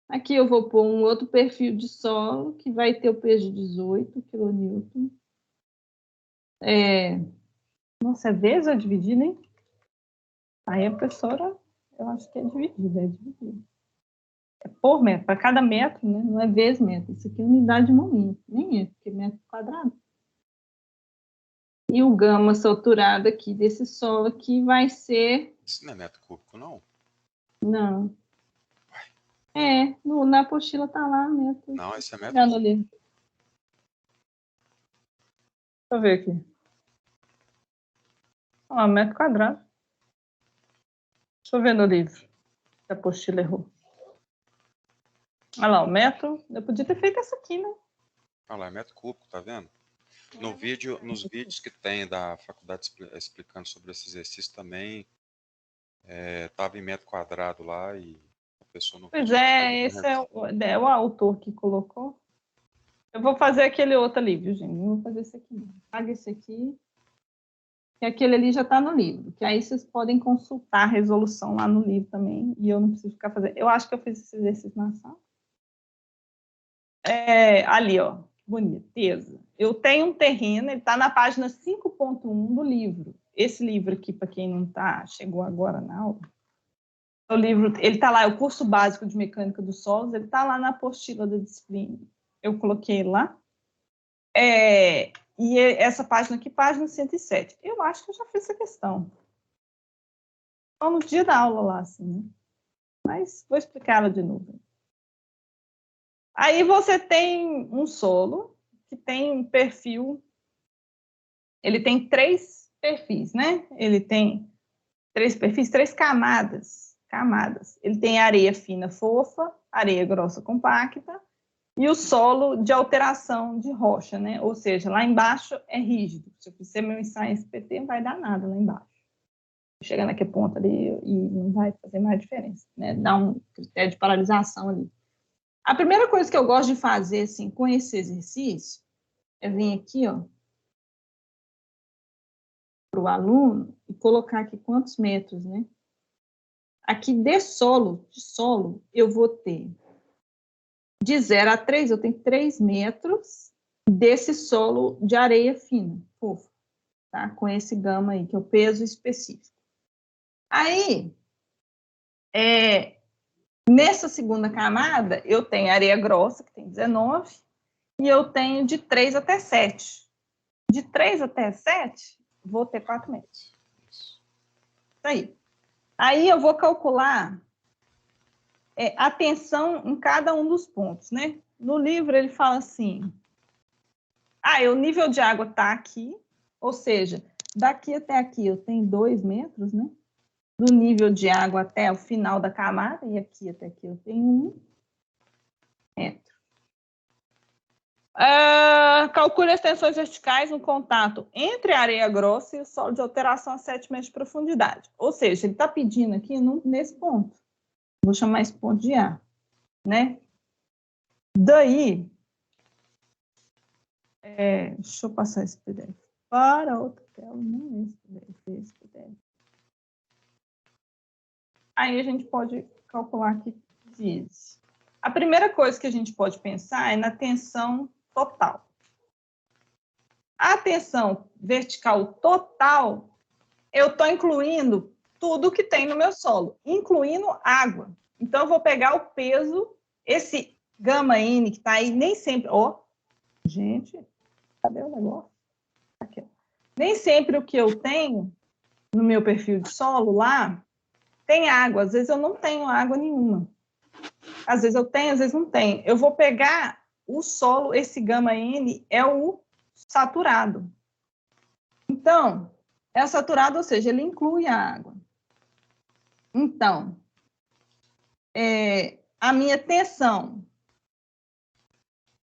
Aqui eu vou pôr um outro perfil de solo, que vai ter o peso de 18 quilonewton. Nossa, é vezes ou dividido, hein? Aí a professora, eu acho que é dividido, É por metro, para cada metro, né? Não é vezes metro. Isso aqui é unidade de momento, nem é, porque é metro quadrado. E o gama saturado aqui desse solo aqui vai ser... Isso não é metro cúbico, não? Não. Na apostila tá lá, metro. Não, esse é metro Olhando cúbico. ali. Deixa eu ver aqui. Metro quadrado. Deixa eu ver no livro. A apostila errou. Olha lá, o metro. Eu podia ter feito essa aqui, né? Olha lá, é metro cúbico, tá vendo? Nos vídeos que tem da faculdade explicando sobre esse exercício também, tava em metro quadrado lá e a pessoa não... Pois é, esse é o autor que colocou. Eu vou fazer aquele outro ali, viu, gente? Não vou fazer esse aqui, não. Paga esse aqui. Que aquele ali já está no livro. Que aí vocês podem consultar a resolução lá no livro também. E eu não preciso ficar fazendo. Eu acho que eu fiz esse exercício na sala. Ali, ó. Boniteza. Eu tenho um terreno, ele está na página 5.1 do livro. Esse livro aqui, para quem não chegou agora na aula. O livro, ele está lá, é o curso básico de mecânica dos solos, ele está lá na apostila da disciplina. Eu coloquei lá. E essa página aqui, página 107. Eu acho que eu já fiz essa questão. Só no dia da aula lá, assim, né? Mas vou explicar ela de novo. Aí você tem um solo que tem um perfil. Ele tem 3 perfis, né? Ele tem 3 perfis, 3 camadas. Ele tem areia fina fofa, areia grossa compacta e o solo de alteração de rocha, né? Ou seja, lá embaixo é rígido. Se eu fizer meu ensaio SPT, não vai dar nada lá embaixo. Chega naquele ponto ali e não vai fazer mais diferença, né? Dá um critério de paralisação ali. A primeira coisa que eu gosto de fazer, assim, com esse exercício, é vir aqui, ó, para o aluno e colocar aqui quantos metros, né? Aqui de solo, eu vou ter de 0 a 3, eu tenho 3 metros desse solo de areia fina, fofa, tá? Com esse gama aí, que é o peso específico. Aí, nessa segunda camada, eu tenho areia grossa, que tem 19, e eu tenho de 3 até 7. De 3 até 7, vou ter 4 metros. Isso aí. Aí eu vou calcular a tensão em cada um dos pontos, né? No livro ele fala assim, o nível de água está aqui, ou seja, daqui até aqui eu tenho 2 metros, né? Do nível de água até o final da camada, e aqui até aqui eu tenho 1 metro. Calcule as tensões verticais no contato entre a areia grossa e o solo de alteração a 7 metros de profundidade. Ou seja, ele está pedindo aqui nesse ponto. Vou chamar esse ponto de A, né? Daí, deixa eu passar esse PDF para outra tela, não esse PDF, esse PDF. Aí a gente pode calcular aqui vezes. A primeira coisa que a gente pode pensar é na tensão total. A tensão vertical total, eu estou incluindo tudo que tem no meu solo, incluindo água. Então, eu vou pegar o peso, esse gama N que está aí, nem sempre... Gente, cadê o negócio? Aqui. Nem sempre o que eu tenho no meu perfil de solo lá tem água. Às vezes eu não tenho água nenhuma. Às vezes eu tenho, às vezes não tenho. Eu vou pegar o solo, esse gama N é o saturado. Então, é saturado, ou seja, ele inclui a água. Então, a minha tensão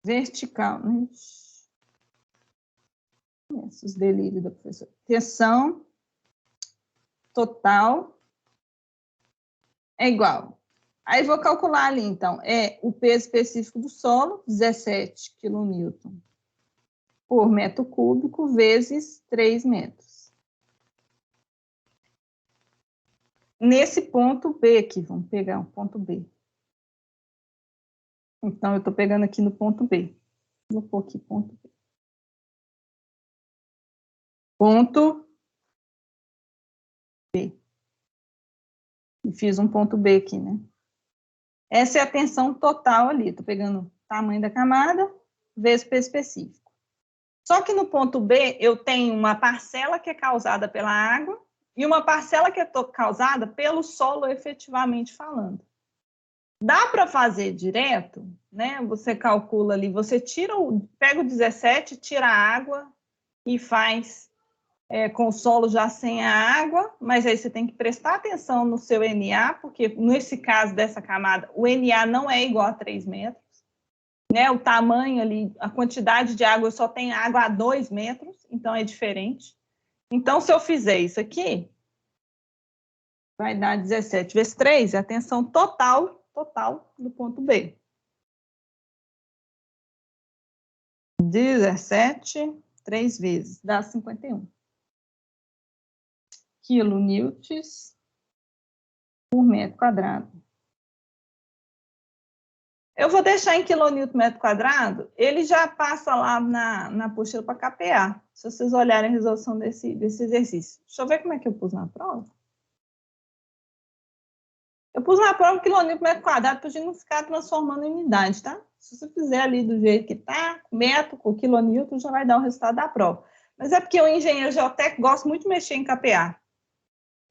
vertical, né? Esses delírios da professora. Tensão total é igual. Aí vou calcular ali, então, o peso específico do solo, 17 kN por metro cúbico, vezes 3 metros. Nesse ponto B aqui, vamos pegar um ponto B. Então, eu estou pegando aqui no ponto B. Vou pôr aqui ponto B. Ponto B. E fiz um ponto B aqui, né? Essa é a tensão total ali. Estou pegando o tamanho da camada vezes peso específico. Só que no ponto B, eu tenho uma parcela que é causada pela água e uma parcela que é causada pelo solo, efetivamente falando. Dá para fazer direto, né? Você calcula ali, você pega o 17, tira a água e faz com o solo já sem a água, mas aí você tem que prestar atenção no seu NA, porque nesse caso dessa camada, o NA não é igual a 3 metros, né? O tamanho ali, a quantidade de água, só tem água a 2 metros, então é diferente. Então, se eu fizer isso aqui, vai dar 17 vezes 3, é a tensão total do ponto B. 17, 3 vezes, dá 51. Quilonewtons por metro quadrado. Eu vou deixar em quilonewton metro quadrado, ele já passa lá na apostila para KPA, se vocês olharem a resolução desse exercício. Deixa eu ver como é que eu pus na prova. Eu pus na prova quilonewton metro quadrado para a gente não ficar transformando em unidade, tá? Se você fizer ali do jeito que tá, metro com quilonewton, já vai dar o resultado da prova. Mas é porque o engenheiro geotécnico gosta muito de mexer em KPA.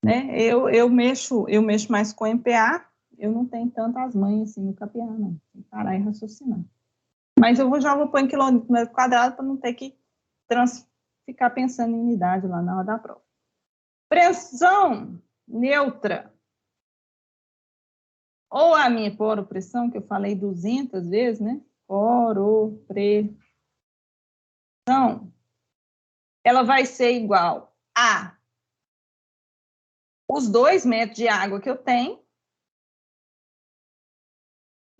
Né? Eu mexo mais com MPA, eu não tenho tantas manhas assim no KPA, não. Tem que parar e raciocinar. Mas já vou pôr em quilômetro metro quadrado para não ter que ficar pensando em unidade lá na hora da prova. Pressão neutra. Ou a minha poropressão, que eu falei 200 vezes, né? Poropressão. Ela vai ser igual a os 2 metros de água que eu tenho,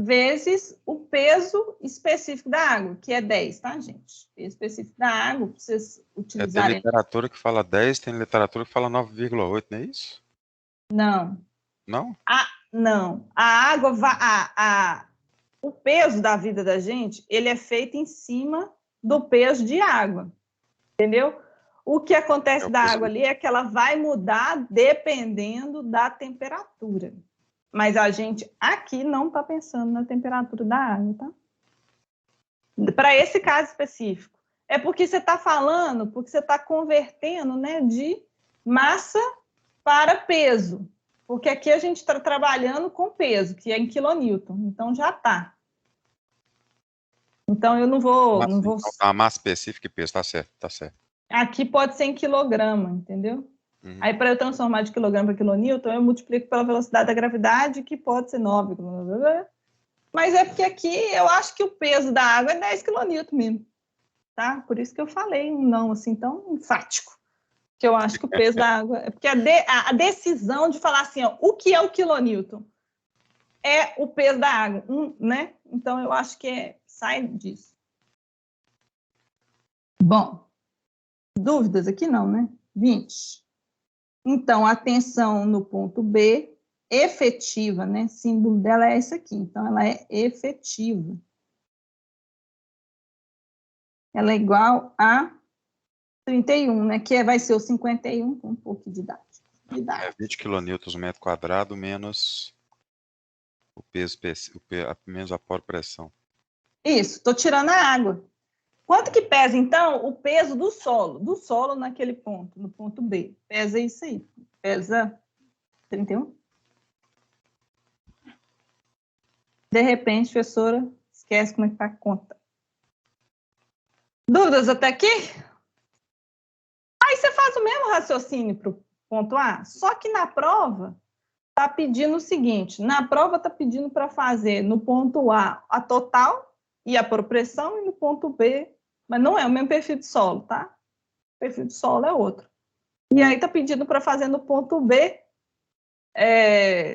vezes o peso específico da água, que é 10, tá, gente? Peso específico da água, para vocês utilizarem. Tem literatura que fala 10, tem literatura que fala 9,8, não é isso? Não. Não? Não. A água, o peso da vida da gente, ele é feito em cima do peso de água, entendeu? O que acontece da água ali é que ela vai mudar dependendo da temperatura. Mas a gente aqui não está pensando na temperatura da água, tá? Para esse caso específico. É porque você está falando, porque você está convertendo, né, de massa para peso. Porque aqui a gente está trabalhando com peso, que é em quilonewton. Então, já está. Então, eu não vou... A massa específica e peso, tá certo, tá certo. Aqui pode ser em quilograma, entendeu? Uhum. Aí, para eu transformar de quilograma para quilonewton, eu multiplico pela velocidade da gravidade, que pode ser 9. Mas é porque aqui eu acho que o peso da água é 10 quilonewton mesmo. Tá? Por isso que eu falei um não assim tão enfático. Que eu acho que o peso da água... É porque a decisão de falar assim, ó, o que é o quilonewton? É o peso da água, né? Então, eu acho que sai disso. Bom, dúvidas aqui não, né? 20. Então, a tensão no ponto B, efetiva, né? O símbolo dela é esse aqui. Então, ela é efetiva. Ela é igual a 31, né? Que vai ser o 51 com um pouco de idade. É 20 quilonewtons metro quadrado menos o peso, menos a poropressão. Isso, estou tirando a água. Quanto que pesa, então, o peso do solo naquele ponto, no ponto B? Pesa isso aí. Pesa 31. De repente, professora, esquece como é que tá a conta. Dúvidas até aqui? Aí você faz o mesmo raciocínio para o ponto A, só que na prova está pedindo o seguinte, na prova está pedindo para fazer no ponto A a total e a propressão e no ponto B, mas não é o mesmo perfil de solo, tá? O perfil de solo é outro. E aí está pedindo para fazer no ponto B,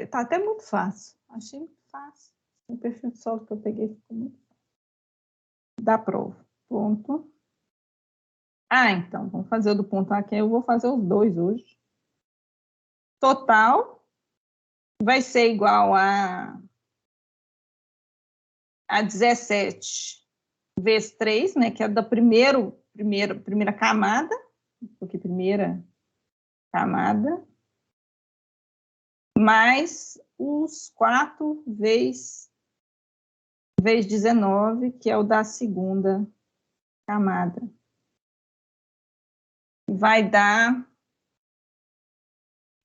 tá até muito fácil, achei muito fácil. O perfil de solo que eu peguei ficou muito fácil. Da prova, ponto. Então, vamos fazer o do ponto A aqui, eu vou fazer os dois hoje. Total vai ser igual a 17 vezes 3, né, que é da primeira camada, porque primeira camada, mais os 4 vezes 19, que é o da segunda camada. Vai dar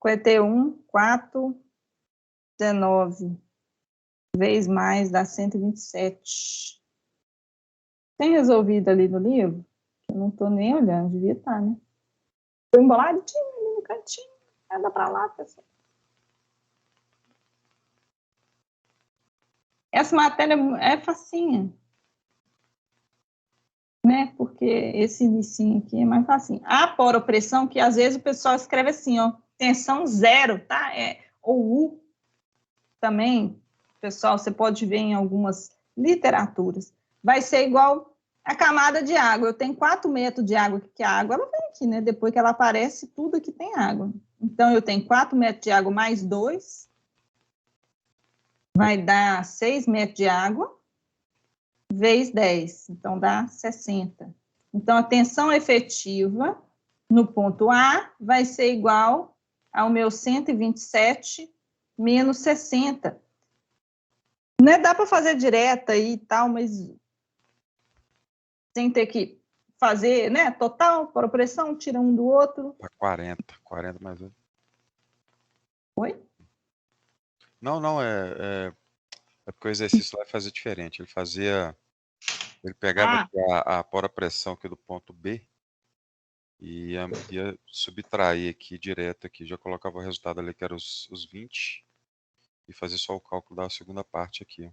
51, 4, 19 vezes mais dá 127. Tem resolvido ali no livro? Eu não estou nem olhando, devia estar, né? Foi emboladinho ali no cantinho. Anda para lá, pessoal. Essa matéria é facinha, né? Porque esse inicinho aqui é mais facinho. A poropressão, que às vezes o pessoal escreve assim, ó, tensão zero, tá? Ou U também, pessoal, você pode ver em algumas literaturas. Vai ser igual a camada de água. Eu tenho 4 metros de água, que a água ela vem aqui, né? Depois que ela aparece, tudo aqui tem água. Então, eu tenho 4 metros de água mais 2, vai dar 6 metros de água, vezes 10. Então, dá 60. Então, a tensão efetiva no ponto A vai ser igual ao meu 127 menos 60. Né, dá para fazer direta aí e tal, mas sem ter que fazer, né, total, por pressão, tira um do outro. Para 40 mais 8. Oi? Não, é porque o exercício lá fazia diferente. Ele pegava aqui a poropressão aqui do ponto B e ia subtrair aqui direto aqui. Já colocava o resultado ali que era os 20 e fazer só o cálculo da segunda parte aqui.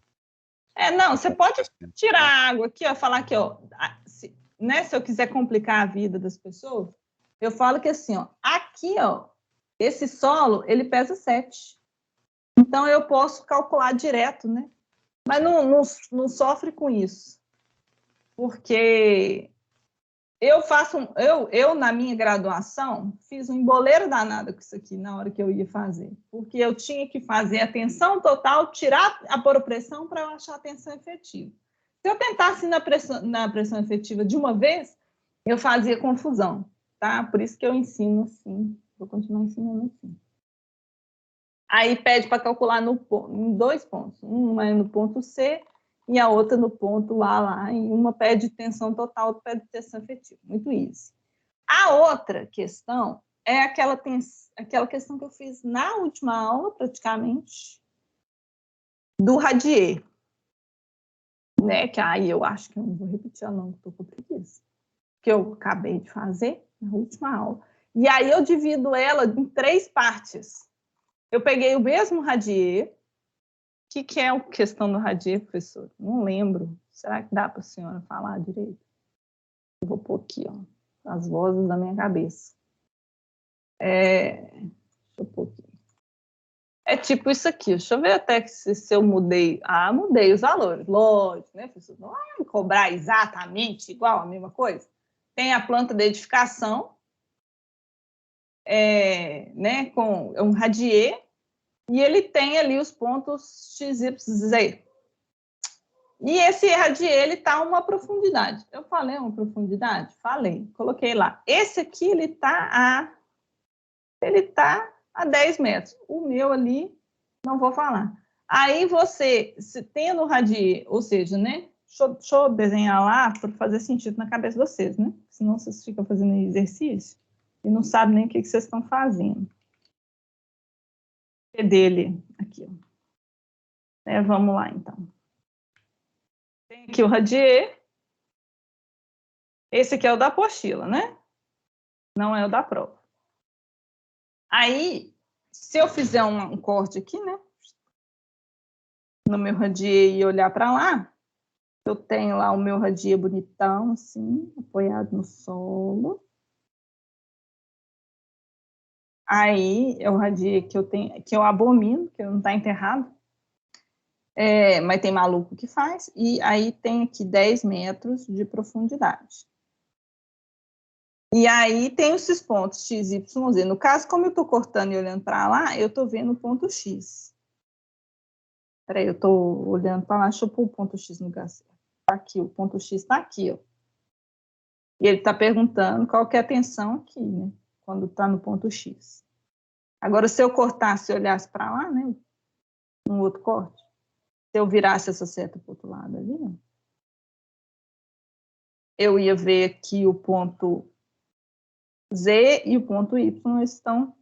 Não, você pode tirar a água aqui, ó, falar que, ó, se eu quiser complicar a vida das pessoas, eu falo que assim, ó, aqui, ó, esse solo, ele pesa 7. Então, eu posso calcular direto, né? Mas não sofre com isso. Porque eu na minha graduação, fiz um emboleiro danado com isso aqui na hora que eu ia fazer. Porque eu tinha que fazer a tensão total, tirar a poropressão para eu achar a tensão efetiva. Se eu tentasse na pressão efetiva de uma vez, eu fazia confusão, tá? Por isso que eu ensino assim, vou continuar ensinando assim. Aí pede para calcular em 2 pontos. Uma é no ponto C e a outra no ponto A lá. E uma pede tensão total, outra pede tensão efetiva. Muito easy. A outra questão é aquela questão que eu fiz na última aula, praticamente, do Radier. Né? Que aí eu acho que eu não vou repetir, não, estou com preguiça. Que eu acabei de fazer na última aula. E aí eu divido ela em 3 partes. Eu peguei o mesmo Radier. O que é a questão do Radier, professor? Não lembro. Será que dá para a senhora falar direito? Eu vou pôr aqui, ó, as vozes da minha cabeça. Deixa eu pôr aqui. É tipo isso aqui. Deixa eu ver até se eu mudei. Mudei os valores. Lógico, né, professor? Não vai cobrar exatamente igual a mesma coisa. Tem a planta de edificação, né, com um Radier, e ele tem ali os pontos X, Y, Z. E esse Radier, ele está uma profundidade. Eu falei uma profundidade? Falei. Coloquei lá. Esse aqui, ele está a 10 metros. O meu ali, não vou falar. Aí você, se tendo o Radier, ou seja, né, deixa eu desenhar lá para fazer sentido na cabeça de vocês, né? Senão vocês ficam fazendo exercício e não sabem nem o que vocês estão fazendo. É dele aqui, ó. Vamos lá, então. Tem aqui o radier. Esse aqui é o da apostila, né? Não é o da prova. Aí, se eu fizer um corte aqui, né? No meu radier e olhar para lá, eu tenho lá o meu radier bonitão, assim, apoiado no solo. Aí, é o radier que eu tenho, que eu abomino, que não está enterrado. Mas tem maluco que faz. E aí tem aqui 10 metros de profundidade. E aí tem esses pontos X, Y, Z. No caso, como eu estou cortando e olhando para lá, eu estou vendo o ponto X. Espera aí, eu estou olhando para lá, deixa eu pôr o ponto X no lugar certo. Aqui, o ponto X está aqui, ó. E ele está perguntando qual que é a tensão aqui, né? Quando está no ponto X. Agora, se eu cortasse e olhasse para lá, né? Um outro corte. Se eu virasse essa seta para o outro lado ali, ó, eu ia ver aqui o ponto Z e o ponto Y estão...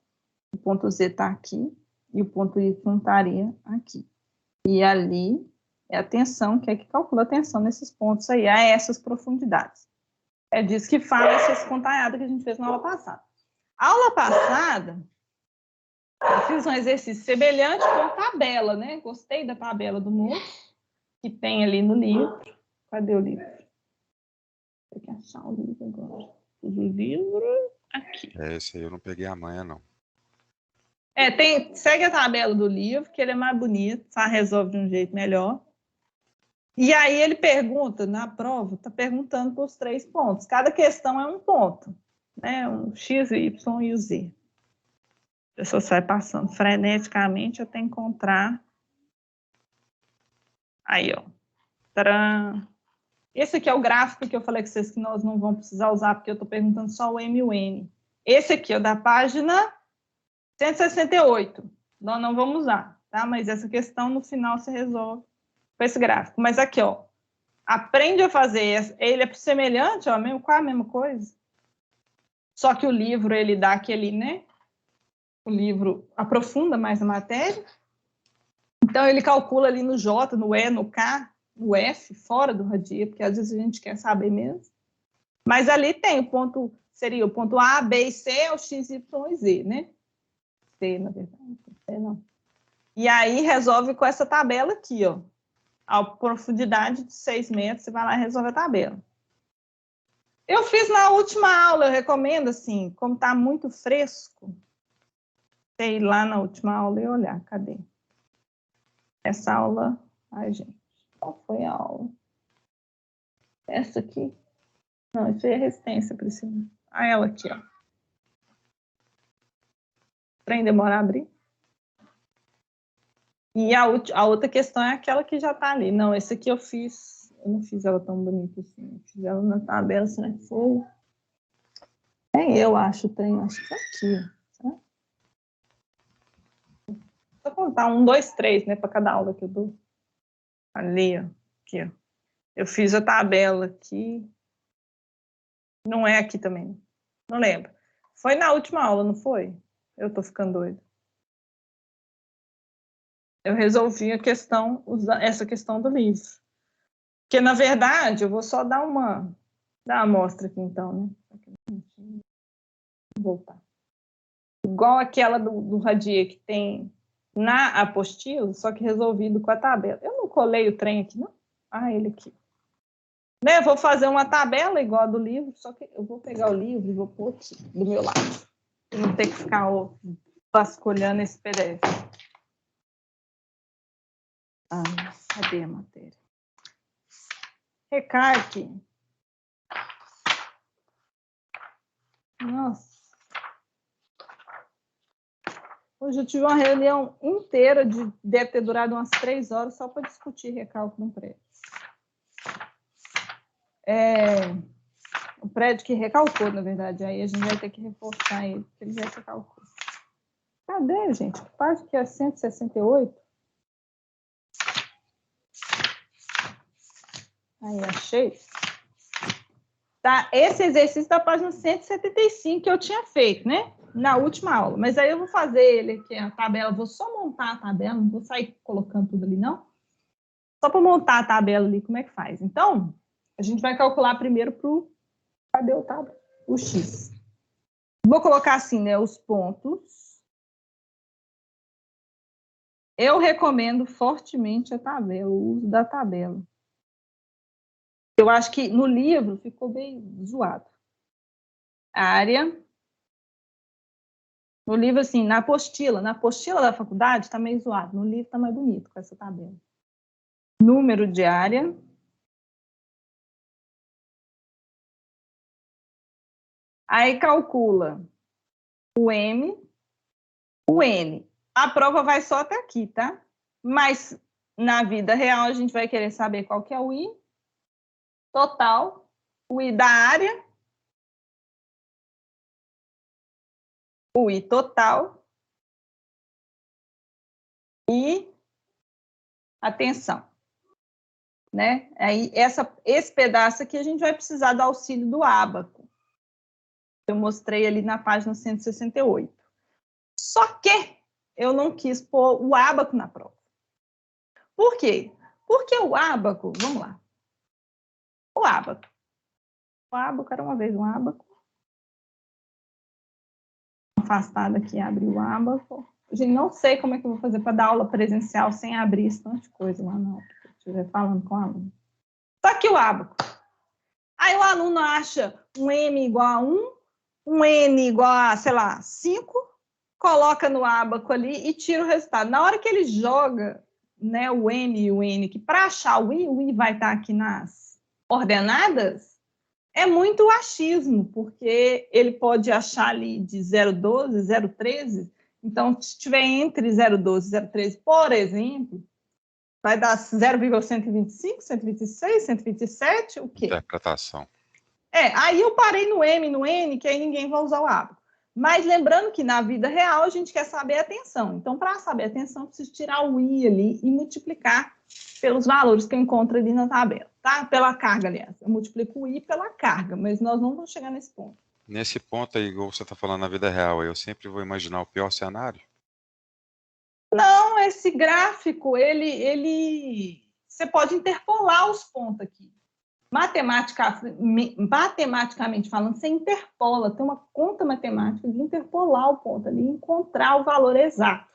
O ponto Z está aqui e o ponto Y estaria aqui. E ali é a tensão, que é que calcula a tensão nesses pontos aí, a essas profundidades. É disso que fala essa contalhada que a gente fez na aula passada. A aula passada, eu fiz um exercício semelhante com tabela, né? Gostei da tabela do moço, que tem ali no livro. Cadê o livro? Tem que achar o livro agora. O livro aqui. Esse aí eu não peguei a manha, não. Segue a tabela do livro, que ele é mais bonito, resolve de um jeito melhor. E aí ele pergunta, na prova, está perguntando por 3 pontos. Cada questão é um ponto, né? Um X, o Y e o Z. A pessoa sai passando freneticamente até encontrar. Aí, ó. Tcharam. Esse aqui é o gráfico que eu falei com vocês que nós não vamos precisar usar, porque eu estou perguntando só o M e o N. Esse aqui é da página 168. Nós não vamos usar, tá? Mas essa questão, no final, você resolve com esse gráfico. Mas aqui, ó. Aprende a fazer. Ele é semelhante, ó, quase a mesma coisa. Só que o livro, ele dá aquele, né? O livro aprofunda mais a matéria. Então, ele calcula ali no J, no E, no K, no F, fora do radier, porque às vezes a gente quer saber mesmo. Mas ali tem o ponto, seria o ponto A, B e C, é o X, Y e Z, né? C, na verdade. C, não. E aí, resolve com essa tabela aqui, ó. A profundidade de 6 metros, você vai lá e resolve a tabela. Eu fiz na última aula, eu recomendo, assim, como está muito fresco, você ir lá na última aula e olhar, cadê? Essa aula, ai, gente, qual foi a aula? Essa aqui? Não, isso aí é resistência, Priscila. Ah, ela aqui, ó. Para demorar a abrir. E a outra questão é aquela que já está ali. Não, esse aqui eu não fiz ela tão bonita assim. Eu fiz ela na tabela, assim, né? Foi. Nem eu acho, acho que é aqui. Tá? Vou contar 1, 2, 3, né? Para cada aula que eu dou. Ali, ó. Aqui, ó. Eu fiz a tabela aqui. Não é aqui também. Não lembro. Foi na última aula, não foi? Eu tô ficando doida. Eu resolvi a questão, essa questão do livro. Porque, na verdade, eu vou só dar uma amostra aqui, então, né? Vou voltar. Igual aquela do radier que tem na apostila, só que resolvido com a tabela. Eu não colei o trem aqui, não? Ah, ele aqui. Né? Eu vou fazer uma tabela igual a do livro, só que eu vou pegar o livro e vou pôr aqui, do meu lado. Eu não ter que ficar vasculhando esse PDF. Ah, cadê a matéria? Recarque. Nossa. Hoje eu tive uma reunião inteira, deve ter durado umas 3 horas, só para discutir recálculo no prédio. O prédio que recalcou, na verdade, aí a gente vai ter que reforçar ele, porque ele já recalcou. Cadê, gente? Que parte que é 168? Aí, achei. Tá? Esse exercício da página 175 que eu tinha feito, né? Na última aula. Mas aí eu vou fazer ele aqui, a tabela. Vou só montar a tabela, não vou sair colocando tudo ali, não. Só para montar a tabela ali, como é que faz? Então, a gente vai calcular primeiro para o... Cadê o tabela? O X. Vou colocar assim, né? Os pontos. Eu recomendo fortemente a tabela, o uso da tabela. Eu acho que no livro ficou bem zoado. Área. No livro, assim, na apostila da faculdade está meio zoado. No livro está mais bonito com essa tabela. Número de área. Aí calcula o M, o N. A prova vai só até aqui, tá? Mas na vida real a gente vai querer saber qual que é o I total, o I da área, o I total e atenção, né? Aí esse pedaço aqui a gente vai precisar do auxílio do ábaco. Eu mostrei ali na página 168. Só que eu não quis pôr o ábaco na prova. Por quê? Porque o ábaco, vamos lá. O ábaco era uma vez um ábaco. Afastada aqui, abrir o ábaco. Gente, não sei como é que eu vou fazer para dar aula presencial sem abrir esse tanto de coisa lá, não. Se eu estiver falando com o aluno. Só que o ábaco. Aí o aluno acha um M igual a 1, um N igual a, sei lá, 5, coloca no ábaco ali e tira o resultado. Na hora que ele joga, né, o M e o N, que para achar o I vai estar aqui nas ordenadas, é muito achismo, porque ele pode achar ali de 0,12, 0,13. Então, se estiver entre 0,12 e 0,13, por exemplo, vai dar 0,125, 126, 127, o quê? Interpretação. Aí eu parei no M, no N, que aí ninguém vai usar o ábaco. Mas lembrando que na vida real a gente quer saber a tensão. Então, para saber a tensão, eu preciso tirar o I ali e multiplicar pelos valores que eu encontro ali na tabela, tá? Pela carga, aliás. Eu multiplico o I pela carga, mas nós não vamos chegar nesse ponto. Nesse ponto aí, igual você está falando na vida real, eu sempre vou imaginar o pior cenário? Não, esse gráfico, você pode interpolar os pontos aqui. Matematicamente falando, você interpola, tem uma conta matemática de interpolar o ponto ali, encontrar o valor exato,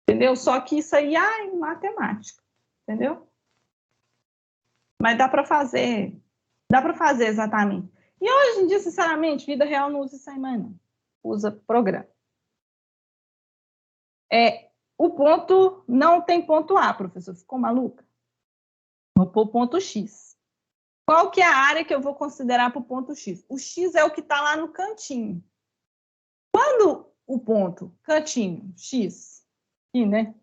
entendeu? Só que isso aí é em matemática, entendeu? Mas dá para fazer exatamente. E hoje em dia, sinceramente, vida real não usa isso aí mais não, usa programa. O ponto não tem ponto A, professor, ficou maluca? Vou pôr ponto X. Qual que é a área que eu vou considerar para o ponto X? O X é o que está lá no cantinho. Quando o ponto, cantinho, X, aqui, né?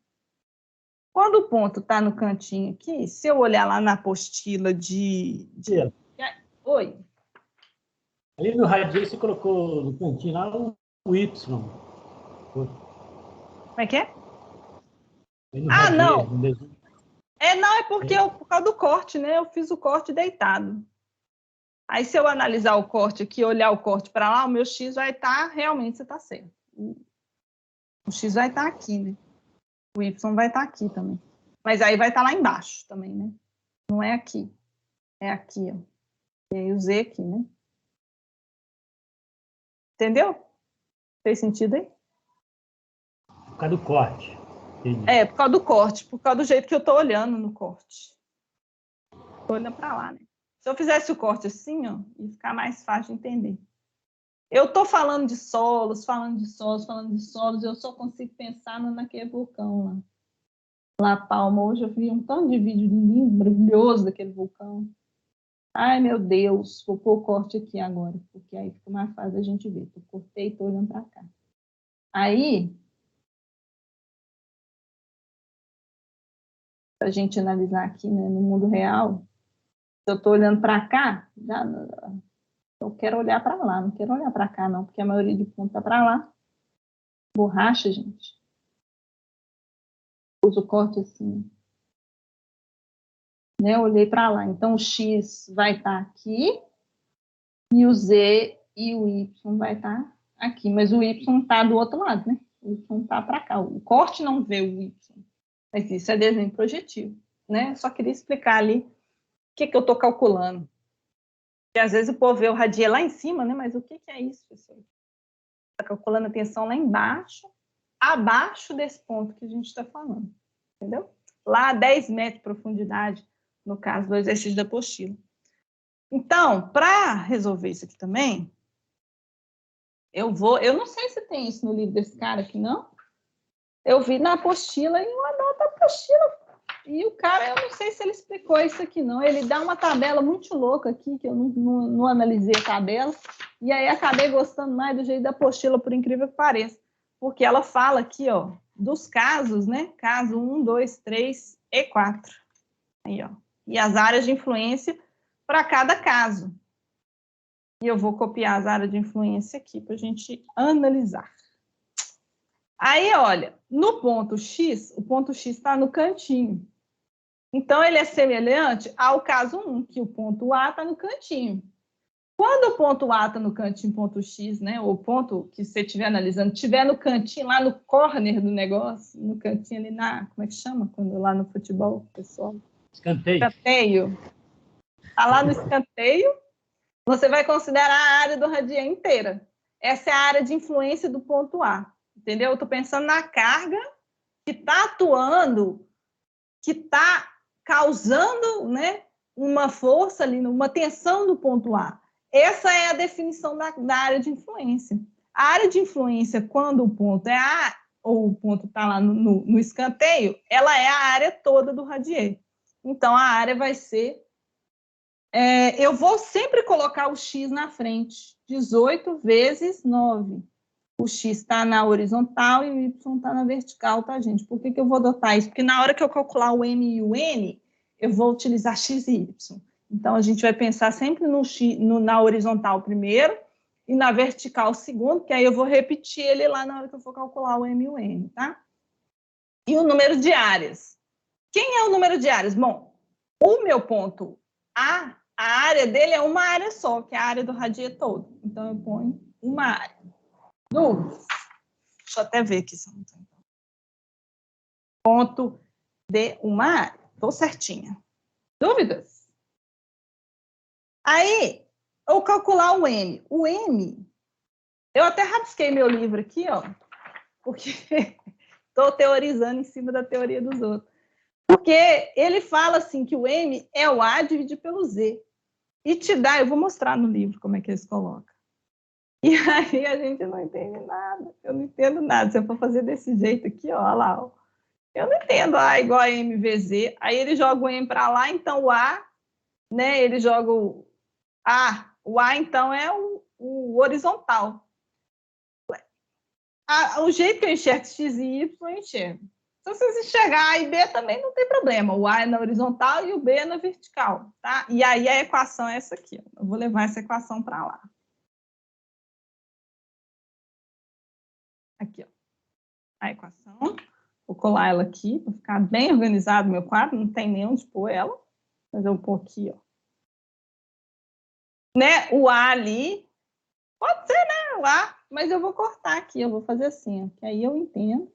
Quando o ponto está no cantinho aqui, se eu olhar lá na apostila Oi? Ali no raio você colocou no cantinho lá o Y. Como é que é? Não. Não, é porque por causa do corte, né? Eu fiz o corte deitado. Aí, se eu analisar o corte aqui, olhar o corte para lá, o meu X vai estar, realmente, você está certo. O X vai estar aqui, né? O Y vai estar aqui também. Mas aí vai estar lá embaixo também, né? Não é aqui. É aqui, ó. E aí o Z aqui, né? Entendeu? Fez sentido aí? Por causa do corte. Entendi. Por causa do corte, por causa do jeito que eu estou olhando no corte. Estou olhando para lá, né? Se eu fizesse o corte assim, ó, ia ficar mais fácil de entender. Eu estou falando de solos, eu só consigo pensar naquele vulcão lá. La Palma, hoje eu vi um tanto de vídeo lindo, maravilhoso daquele vulcão. Ai, meu Deus, vou pôr o corte aqui agora, porque aí fica mais fácil a gente ver. Eu cortei e estou olhando para cá. Aí, para a gente analisar aqui, né, no mundo real, se eu estou olhando para cá, eu quero olhar para lá, não quero olhar para cá, não, porque a maioria de ponto está para lá. Borracha, gente. Uso o corte assim. né? Eu olhei para lá. Então, o X vai estar aqui e o Z e o Y vai estar aqui. Mas o Y está do outro lado, né? O Y está para cá. O corte não vê o Y. Mas isso é desenho projetivo, né? Só queria explicar ali o que eu estou calculando. Porque às vezes o povo vê o radier lá em cima, né? Mas o que é isso, pessoal? Está calculando a tensão lá embaixo, abaixo desse ponto que a gente está falando, entendeu? Lá a 10 metros de profundidade, no caso do exercício da apostila. Então, para resolver isso aqui também, eu não sei se tem isso no livro desse cara aqui, não. Eu vi na apostila e eu anoto a apostila. E o cara, eu não sei se ele explicou isso aqui, não. Ele dá uma tabela muito louca aqui, que eu não analisei a tabela. E aí acabei gostando mais do jeito da apostila, por incrível que pareça. Porque ela fala aqui, ó, dos casos, né? Caso 1, 2, 3 e 4. Aí, ó. E as áreas de influência para cada caso. E eu vou copiar as áreas de influência aqui para a gente analisar. Aí, olha, no ponto X, o ponto X está no cantinho. Então, ele é semelhante ao caso 1, que o ponto A está no cantinho. Quando o ponto A está no cantinho, ponto X, né, ou o ponto que você estiver analisando, estiver no cantinho, lá no corner do negócio, no cantinho ali na... Como é que chama? Quando lá no futebol, pessoal? Escanteio. Escanteio. Está lá no escanteio, você vai considerar a área do radier inteira. Essa é a área de influência do ponto A. Entendeu? Eu estou pensando na carga que está atuando, que está causando, né, uma força ali, uma tensão do ponto A. Essa é a definição da área de influência. A área de influência, quando o ponto é A, ou o ponto está lá no escanteio, ela é a área toda do radier. Então, a área vai ser... eu vou sempre colocar o X na frente. 18 vezes 9. O X está na horizontal e o Y está na vertical, tá, gente? Por que eu vou adotar isso? Porque na hora que eu calcular o M e o N, eu vou utilizar X e Y. Então, a gente vai pensar sempre na horizontal primeiro e na vertical segundo, que aí eu vou repetir ele lá na hora que eu for calcular o M e o N, tá? E o número de áreas. Quem é o número de áreas? Bom, o meu ponto A, a área dele é uma área só, que é a área do radier todo. Então, eu ponho uma área. Dúvidas? Deixa eu até ver aqui. Ponto de uma área. Estou certinha. Dúvidas? Aí, eu calcular o M. O M, eu até rabisquei meu livro aqui, ó, porque estou teorizando em cima da teoria dos outros. Porque ele fala assim que o M é o A dividido pelo Z. E te dá, eu vou mostrar no livro como é que eles colocam. E aí a gente não entende nada. Eu não entendo nada. Se eu for fazer desse jeito aqui, ó, olha lá, ó. Eu não entendo A igual a MVZ. Aí ele joga o M para lá, então o A, né? Ele joga o A. O A, então, é o horizontal. O jeito que eu enxergo X e Y, eu enxergo. Se vocês enxergar A e B, também não tem problema. O A é na horizontal e o B é na vertical, tá? E aí a equação é essa aqui. Ó. Eu vou levar essa equação para lá. Aqui, ó. A equação. Vou colar ela aqui, para ficar bem organizado o meu quadro. Não tem nem onde pôr ela. Mas eu vou pôr aqui, ó. Né? O A ali. Pode ser, né? O A. Mas eu vou cortar aqui. Eu vou fazer assim, ó. Que aí eu entendo.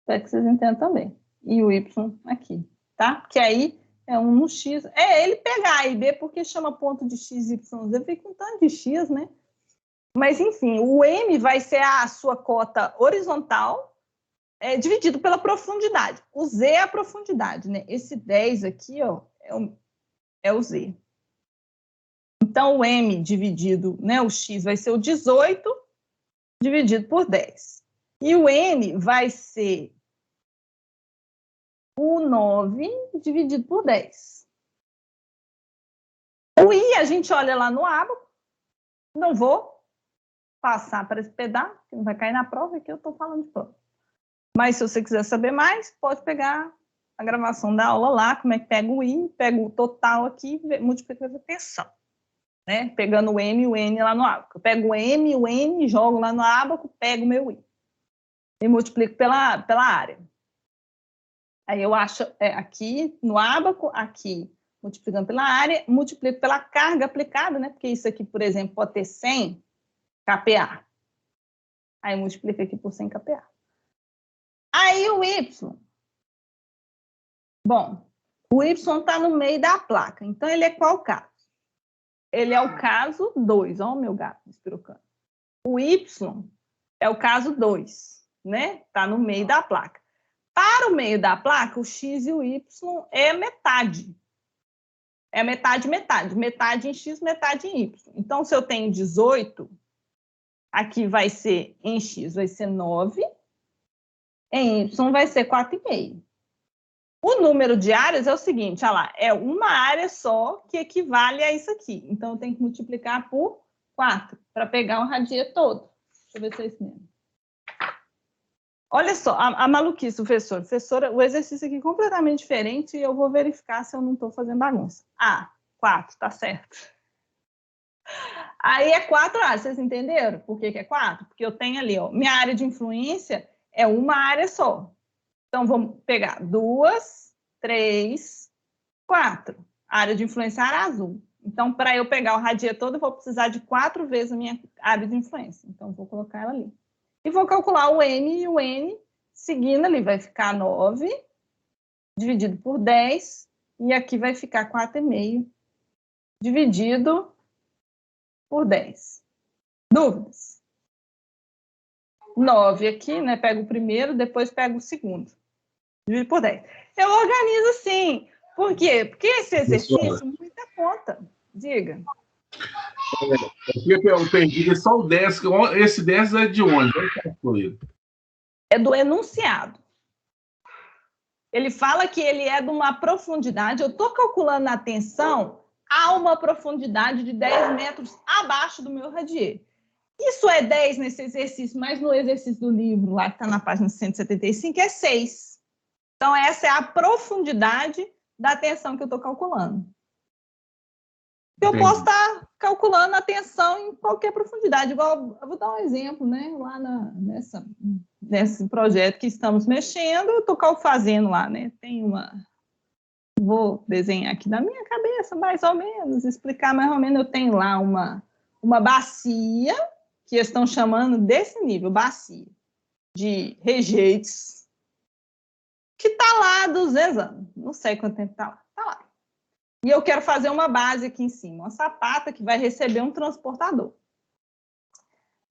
Espero que vocês entendam também. E o Y aqui, tá? Que aí é um no X. É ele pegar A e B, porque chama ponto de X, Y, Z. Fica um tanto de X, né? Mas, enfim, o M vai ser a sua cota horizontal, dividido pela profundidade. O Z é a profundidade, né? Esse 10 aqui, ó, é o Z. Então, o M dividido, né? O X vai ser o 18 dividido por 10. E o N vai ser o 9 dividido por 10. O I, a gente olha lá no ábaco. Não vou passar para esse pedaço, que não vai cair na prova, que eu estou falando de prova. Mas se você quiser saber mais, pode pegar a gravação da aula lá, como é que pega o I, pega o total aqui, multiplica a tensão. Né? Pegando o M e o N lá no ábaco. Eu pego o M e o N, jogo lá no ábaco, pego o meu I. E multiplico pela área. Aí eu acho aqui no ábaco, aqui multiplicando pela área, multiplico pela carga aplicada, né? Porque isso aqui, por exemplo, pode ter 100 kPa. Aí multiplica aqui por 100 kPa. Aí o Y. Bom, o Y está no meio da placa. Então, ele é qual caso? Ele é o caso 2. Olha o meu gato espirocando. O Y é o caso 2, né? Está no meio da placa. Para o meio da placa, o X e o Y é metade. É metade, metade. Metade em X, metade em Y. Então, se eu tenho 18, aqui vai ser, em X vai ser 9, em Y vai ser 4,5. O número de áreas é o seguinte, olha lá, é uma área só que equivale a isso aqui. Então, eu tenho que multiplicar por 4 para pegar o radier todo. Deixa eu ver se é isso mesmo. Olha só, a maluquice do professor. Professora, o exercício aqui é completamente diferente e eu vou verificar se eu não estou fazendo bagunça. 4, tá certo. Aí é 4 áreas, vocês entenderam por que é 4? Porque eu tenho ali, ó, minha área de influência é uma área só. Então, vamos pegar 2, 3, 4. A área de influência era azul. Então, para eu pegar o radier todo, eu vou precisar de 4 vezes a minha área de influência. Então, vou colocar ela ali. E vou calcular o N, e o N, seguindo ali, vai ficar 9, dividido por 10, e aqui vai ficar 4,5, dividido por 10. Dúvidas? 9 aqui, né? Pego o primeiro, depois pego o segundo. Dividido por 10. Eu organizo assim. Por quê? Porque esse exercício, muita conta. Diga. Eu perdi só o 10. Esse 10 é de onde? É do enunciado. Ele fala que ele é de uma profundidade. Eu estou calculando a tensão a uma profundidade de 10 metros abaixo do meu radier. Isso é 10 nesse exercício, mas no exercício do livro, lá que está na página 175, é 6. Então, essa é a profundidade da tensão que eu estou calculando. Eu posso estar calculando a tensão em qualquer profundidade. Igual, eu vou dar um exemplo, né? Lá nesse projeto que estamos mexendo, eu estou fazendo lá, né? Tem uma... Vou desenhar aqui na minha cabeça, mais ou menos, explicar mais ou menos. Eu tenho lá uma bacia, que eles estão chamando desse nível, bacia, de rejeitos, que está lá há 200 anos. Não sei quanto tempo está lá. Está lá. E eu quero fazer uma base aqui em cima, uma sapata que vai receber um transportador.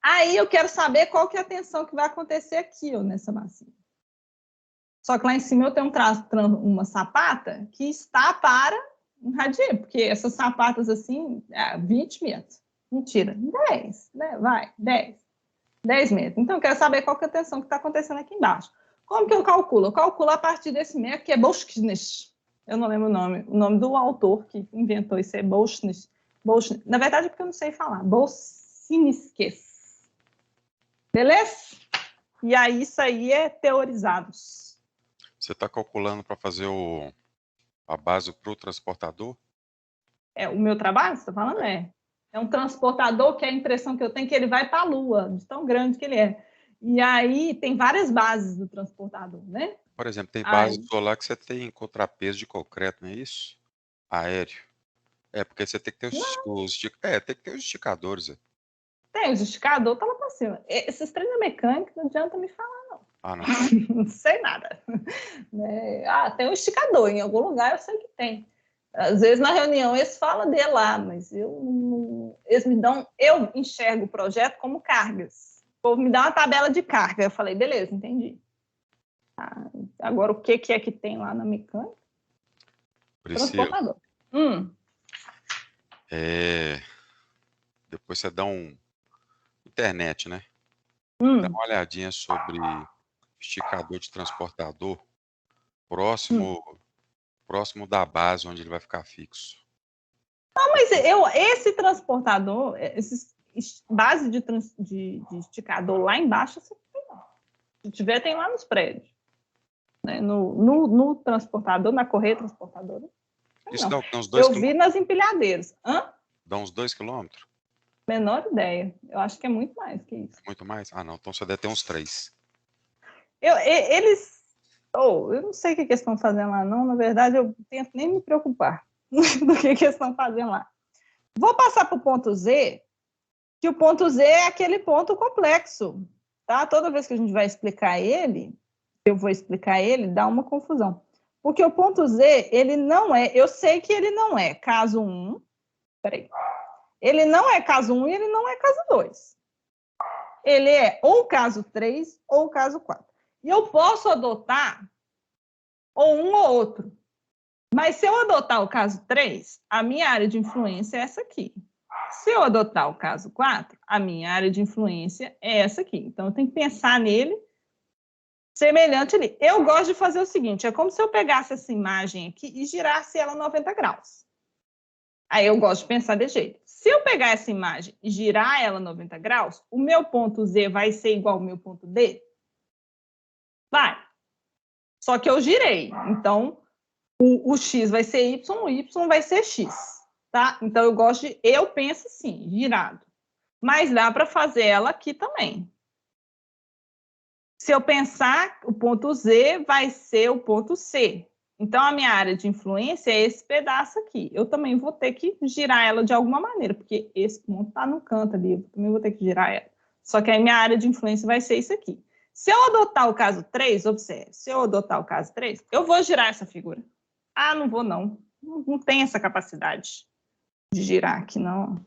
Aí eu quero saber qual que é a tensão que vai acontecer aqui, ó, nessa bacia. Só que lá em cima eu tenho uma sapata que está para um radier, porque essas sapatas assim, 20 metros. Mentira, 10, né? Vai, 10 metros. Então eu quero saber qual que é a tensão que está acontecendo aqui embaixo. Como que eu calculo? Eu calculo a partir desse método que é Boltzmann. Eu não lembro o nome do autor que inventou isso, é Boltzmann. Na verdade é porque eu não sei falar. Boltzmann. Beleza? E aí isso aí é teorizado. Você está calculando para fazer a base para o transportador? É o meu trabalho, você está falando? É um transportador que a impressão que eu tenho é que ele vai para a Lua, de tão grande que ele é. E aí tem várias bases do transportador, né? Por exemplo, tem base solar que você tem contrapeso de concreto, não é isso? Aéreo. É, porque você tem que ter tem que ter os esticadores. Tem, os esticadores tá lá para cima. Esses treinos mecânicos não adianta me falar, não. Não. Não sei nada. Tem um esticador, em algum lugar eu sei que tem. Às vezes na reunião eles falam de lá, mas eles me dão, eu enxergo o projeto como cargas. O povo me dá uma tabela de carga. Eu falei, beleza, entendi. Agora, o que é que tem lá na mecânica? Transportador. Depois você dá internet, né? Dá uma olhadinha sobre esticador de transportador próximo da base onde ele vai ficar fixo. Não, mas esse transportador, base de esticador lá embaixo, se tiver, tem lá nos prédios. Né? No transportador, na correia transportadora. Isso dá uns 2 quilômetros. Eu vi nas empilhadeiras. Dá uns 2 quilômetros? Menor ideia. Eu acho que é muito mais que isso. Muito mais? Não. Então você deve ter uns 3. Eu não sei o que eles estão fazendo lá, não. Na verdade, eu tento nem me preocupar. do que eles estão fazendo lá. Vou passar para o ponto Z, que o ponto Z é aquele ponto complexo, tá? Toda vez que a gente vai explicar ele, eu vou explicar ele, dá uma confusão. Porque o ponto Z, ele não é, eu sei que ele não é caso 1, peraí, ele não é caso 1 e ele não é caso 2. Ele é ou caso 3 ou caso 4. E eu posso adotar ou um ou outro. Mas se eu adotar o caso 3, a minha área de influência é essa aqui. Se eu adotar o caso 4, a minha área de influência é essa aqui. Então, eu tenho que pensar nele semelhante ali. Eu gosto de fazer o seguinte, é como se eu pegasse essa imagem aqui e girasse ela 90 graus. Aí eu gosto de pensar desse jeito. Se eu pegar essa imagem e girar ela 90 graus, o meu ponto Z vai ser igual ao meu ponto D? Vai. Só que eu girei. Então, o X vai ser Y, o Y vai ser X. Tá? Então, eu penso assim, girado. Mas dá para fazer ela aqui também. Se eu pensar, o ponto Z vai ser o ponto C. Então, a minha área de influência é esse pedaço aqui. Eu também vou ter que girar ela de alguma maneira, porque esse ponto está no canto ali, eu também vou ter que girar ela. Só que aí minha área de influência vai ser isso aqui. Se eu adotar o caso 3, observe, se eu adotar o caso 3, eu vou girar essa figura. Ah, não vou não. Não tem essa capacidade de girar aqui, não.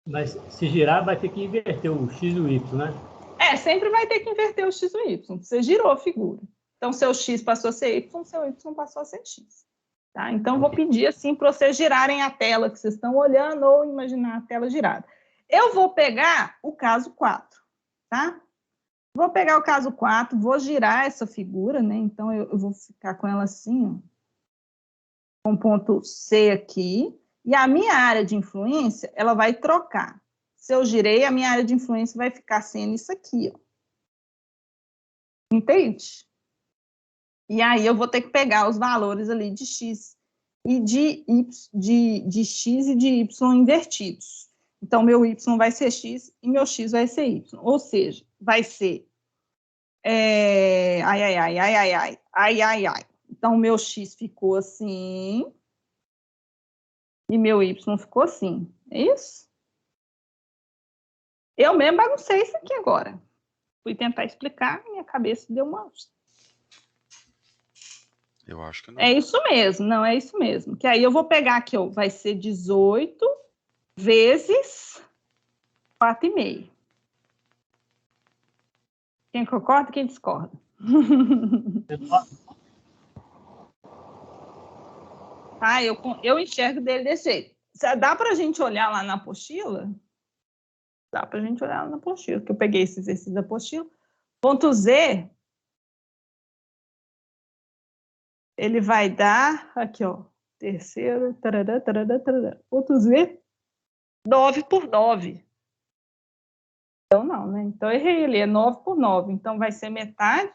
Mas se girar, vai ter que inverter o X e o Y, né? Sempre vai ter que inverter o X e o Y. Você girou a figura. Então, seu X passou a ser Y, seu Y passou a ser X. Tá? Então, vou pedir assim para vocês girarem a tela que vocês estão olhando ou imaginar a tela girada. Eu vou pegar o caso 4, tá? Vou pegar o caso 4, vou girar essa figura, né? Então, eu vou ficar com ela assim, ó, com ponto C aqui. E a minha área de influência, ela vai trocar. Se eu girei, a minha área de influência vai ficar sendo isso aqui, ó. Entende? E aí eu vou ter que pegar os valores ali de X e de X e de Y invertidos. Então, meu Y vai ser X e meu X vai ser Y. Ou seja, vai ser... Então, meu X ficou assim e meu Y ficou assim. É isso? Eu mesmo baguncei isso aqui agora. Fui tentar explicar, minha cabeça deu uma... Eu acho que não. É isso mesmo, não, é isso mesmo. Que aí eu vou pegar aqui, ó, vai ser 18 vezes 4,5. Quem concorda, quem discorda? Ah, eu enxergo dele desse jeito. Dá para a gente olhar lá na apostila? Dá para a gente olhar lá na apostila, que eu peguei esse exercício da apostila. Ponto Z, ele vai dar, aqui, ó, terceiro, tarará, tarará, tarará. Ponto Z, 9 por 9. Então, não, né? Então, eu errei ele, é 9 por 9. Então, vai ser metade.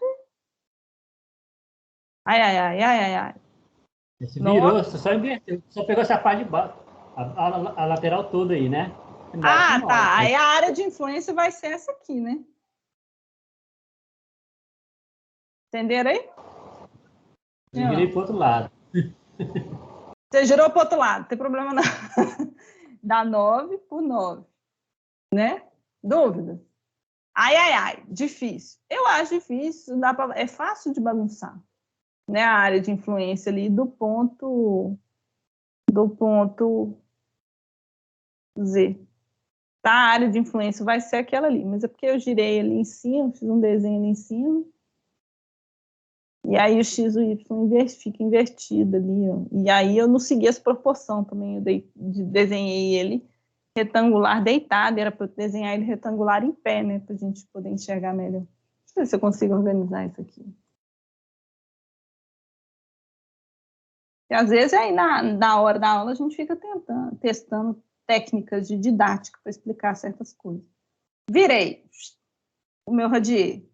Ai. Esse virou, você só inverteu, só pegou essa parte de baixo, a lateral toda aí, né? Tá. Aí a área de influência vai ser essa aqui, né? Entenderam aí? Eu virei para o outro lado. Você girou para o outro lado, não tem problema não. Dá 9 por 9, né? Dúvida? Ai, difícil. Eu acho difícil, é fácil de bagunçar, né? A área de influência ali do ponto Z. Tá? A área de influência vai ser aquela ali, mas é porque eu girei ali em cima, fiz um desenho ali em cima. E aí o X e o Y fica invertido ali, ó. E aí eu não segui essa proporção também, eu desenhei ele retangular deitado, era para desenhar ele retangular em pé, né, para a gente poder enxergar melhor. Deixa eu ver se eu consigo organizar isso aqui. E às vezes aí na hora da aula a gente fica testando técnicas de didática para explicar certas coisas. Virei o meu radier.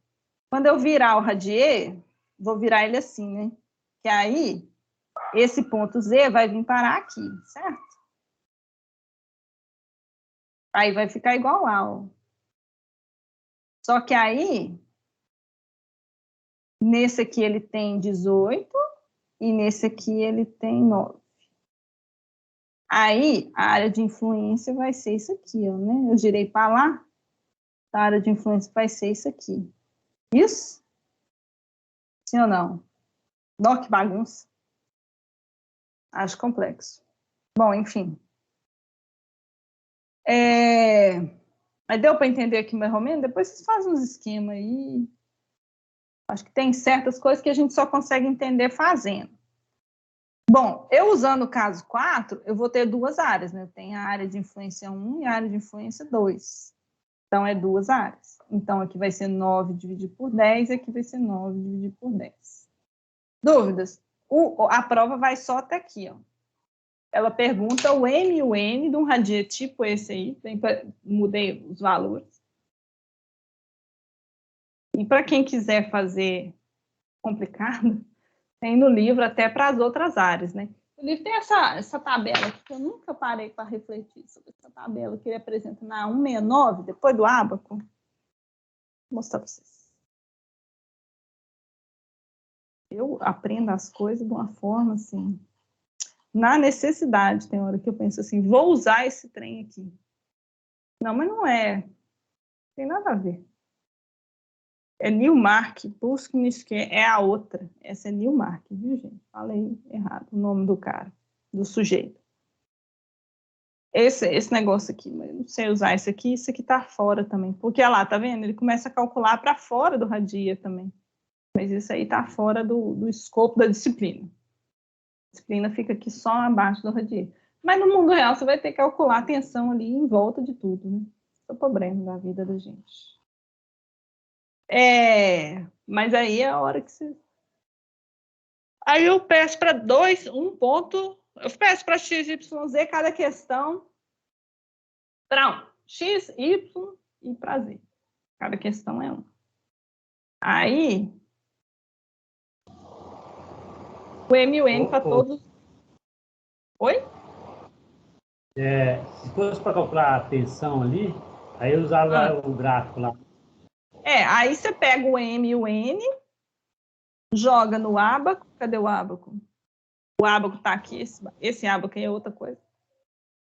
Quando eu virar o radier, vou virar ele assim, né? Que aí, esse ponto Z vai vir parar aqui, certo? Aí vai ficar igual lá, ó. Só que aí, nesse aqui ele tem 18 e nesse aqui ele tem 9. Aí, a área de influência vai ser isso aqui, ó, né? Eu girei para lá, a área de influência vai ser isso aqui. Isso? Sim ou não? Nó, que bagunça. Acho complexo. Bom, enfim. Mas deu para entender aqui mais ou menos? Depois vocês fazem uns esquemas aí. Acho que tem certas coisas que a gente só consegue entender fazendo. Bom, eu usando o caso 4, eu vou ter duas áreas, né? Eu tenho a área de influência 1 e a área de influência 2. Então, é duas áreas. Então, aqui vai ser 9 dividido por 10, e aqui vai ser 9 dividido por 10. Dúvidas? A prova vai só até aqui, ó. Ela pergunta o M e o N de um radier tipo esse aí. Mudei os valores. E para quem quiser fazer complicado, tem no livro até para as outras áreas, né? O livro tem essa tabela aqui, que eu nunca parei para refletir sobre essa tabela que ele apresenta na 169, depois do ábaco. Vou mostrar para vocês. Eu aprendo as coisas de uma forma assim, na necessidade. Tem hora que eu penso assim, vou usar esse trem aqui. Não, mas não é. Não tem nada a ver. É Newmark, Pushkin, é a outra. Essa é Newmark, viu, gente? Falei errado o nome do cara, do sujeito. Esse negócio aqui, mas eu não sei usar isso aqui tá fora também. Porque, olha lá, tá vendo? Ele começa a calcular para fora do radia também. Mas isso aí tá fora do escopo da disciplina. A disciplina fica aqui só abaixo do radia. Mas no mundo real você vai ter que calcular a tensão ali em volta de tudo, né? Esse é o problema da vida da gente. Mas aí é a hora que você... Aí eu peço para eu peço para x, y, z, cada questão para x, y e para z. Cada questão é uma. Aí, o M e o N para todos... Oi? Se fosse para calcular a tensão ali, aí eu usava o gráfico lá. Aí você pega o M e o N, joga no ábaco. Cadê o ábaco? O ábaco está aqui, esse ábaco aí é outra coisa.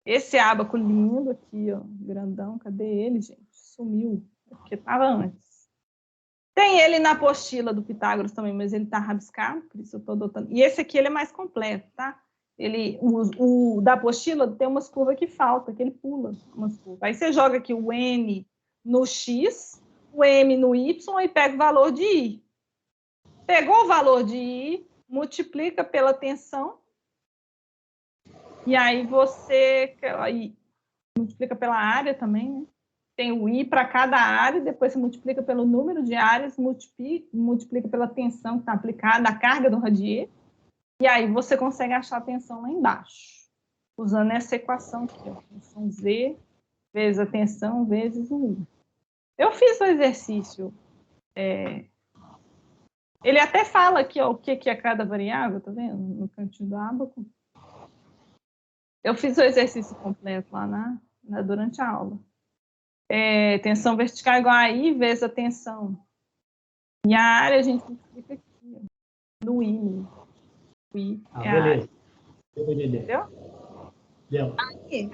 Esse ábaco lindo aqui, ó, grandão, cadê ele, gente? Sumiu, porque estava antes. Tem ele na apostila do Pitágoras também, mas ele está rabiscado, por isso eu estou adotando. E esse aqui ele é mais completo, tá? O da apostila tem umas curvas que faltam, que ele pula umas curvas. Aí você joga aqui o N no X, o M no Y e pega o valor de I. Pegou o valor de I, multiplica pela tensão, e aí você multiplica pela área também, né? Tem o I para cada área, depois você multiplica pelo número de áreas, multiplica pela tensão que está aplicada, a carga do radier, e aí você consegue achar a tensão lá embaixo, usando essa equação aqui, ó, tensão Z vezes a tensão vezes o I. Eu fiz o exercício, ele até fala aqui, ó, o que é cada variável, tá vendo? No cantinho do ábaco. Eu fiz o exercício completo lá durante a aula. Tensão vertical igual a I vezes a tensão. E a área a gente multiplica aqui, ó, no I. O I é a área. Entendeu? Deu. Aí,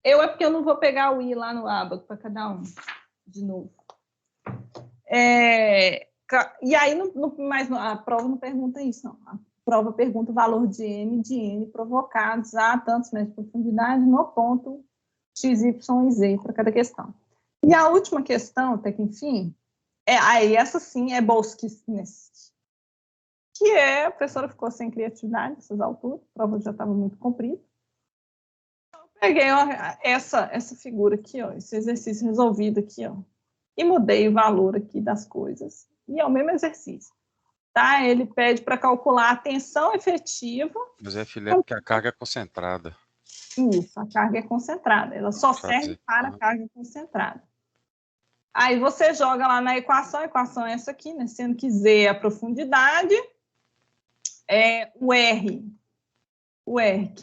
é porque eu não vou pegar o I lá no ábaco para cada um, de novo. E aí, a prova não pergunta isso, não. A prova pergunta o valor de M e de N provocados a tantos metros de profundidade no ponto X, Y e Z para cada questão. E a última questão, até que enfim, essa sim é Boltzmann-Smith, que a professora ficou sem criatividade nessas alturas, a prova já estava muito comprida. Então, eu peguei essa figura aqui, ó, esse exercício resolvido aqui, ó, e mudei o valor aqui das coisas. E é o mesmo exercício. Tá? Ele pede para calcular a tensão efetiva. Mas Felipe, porque a carga é concentrada. Isso, a carga é concentrada. Ela só serve para a carga concentrada. Aí você joga lá na equação, a equação é essa aqui, né? Sendo que Z é a profundidade, o R. O R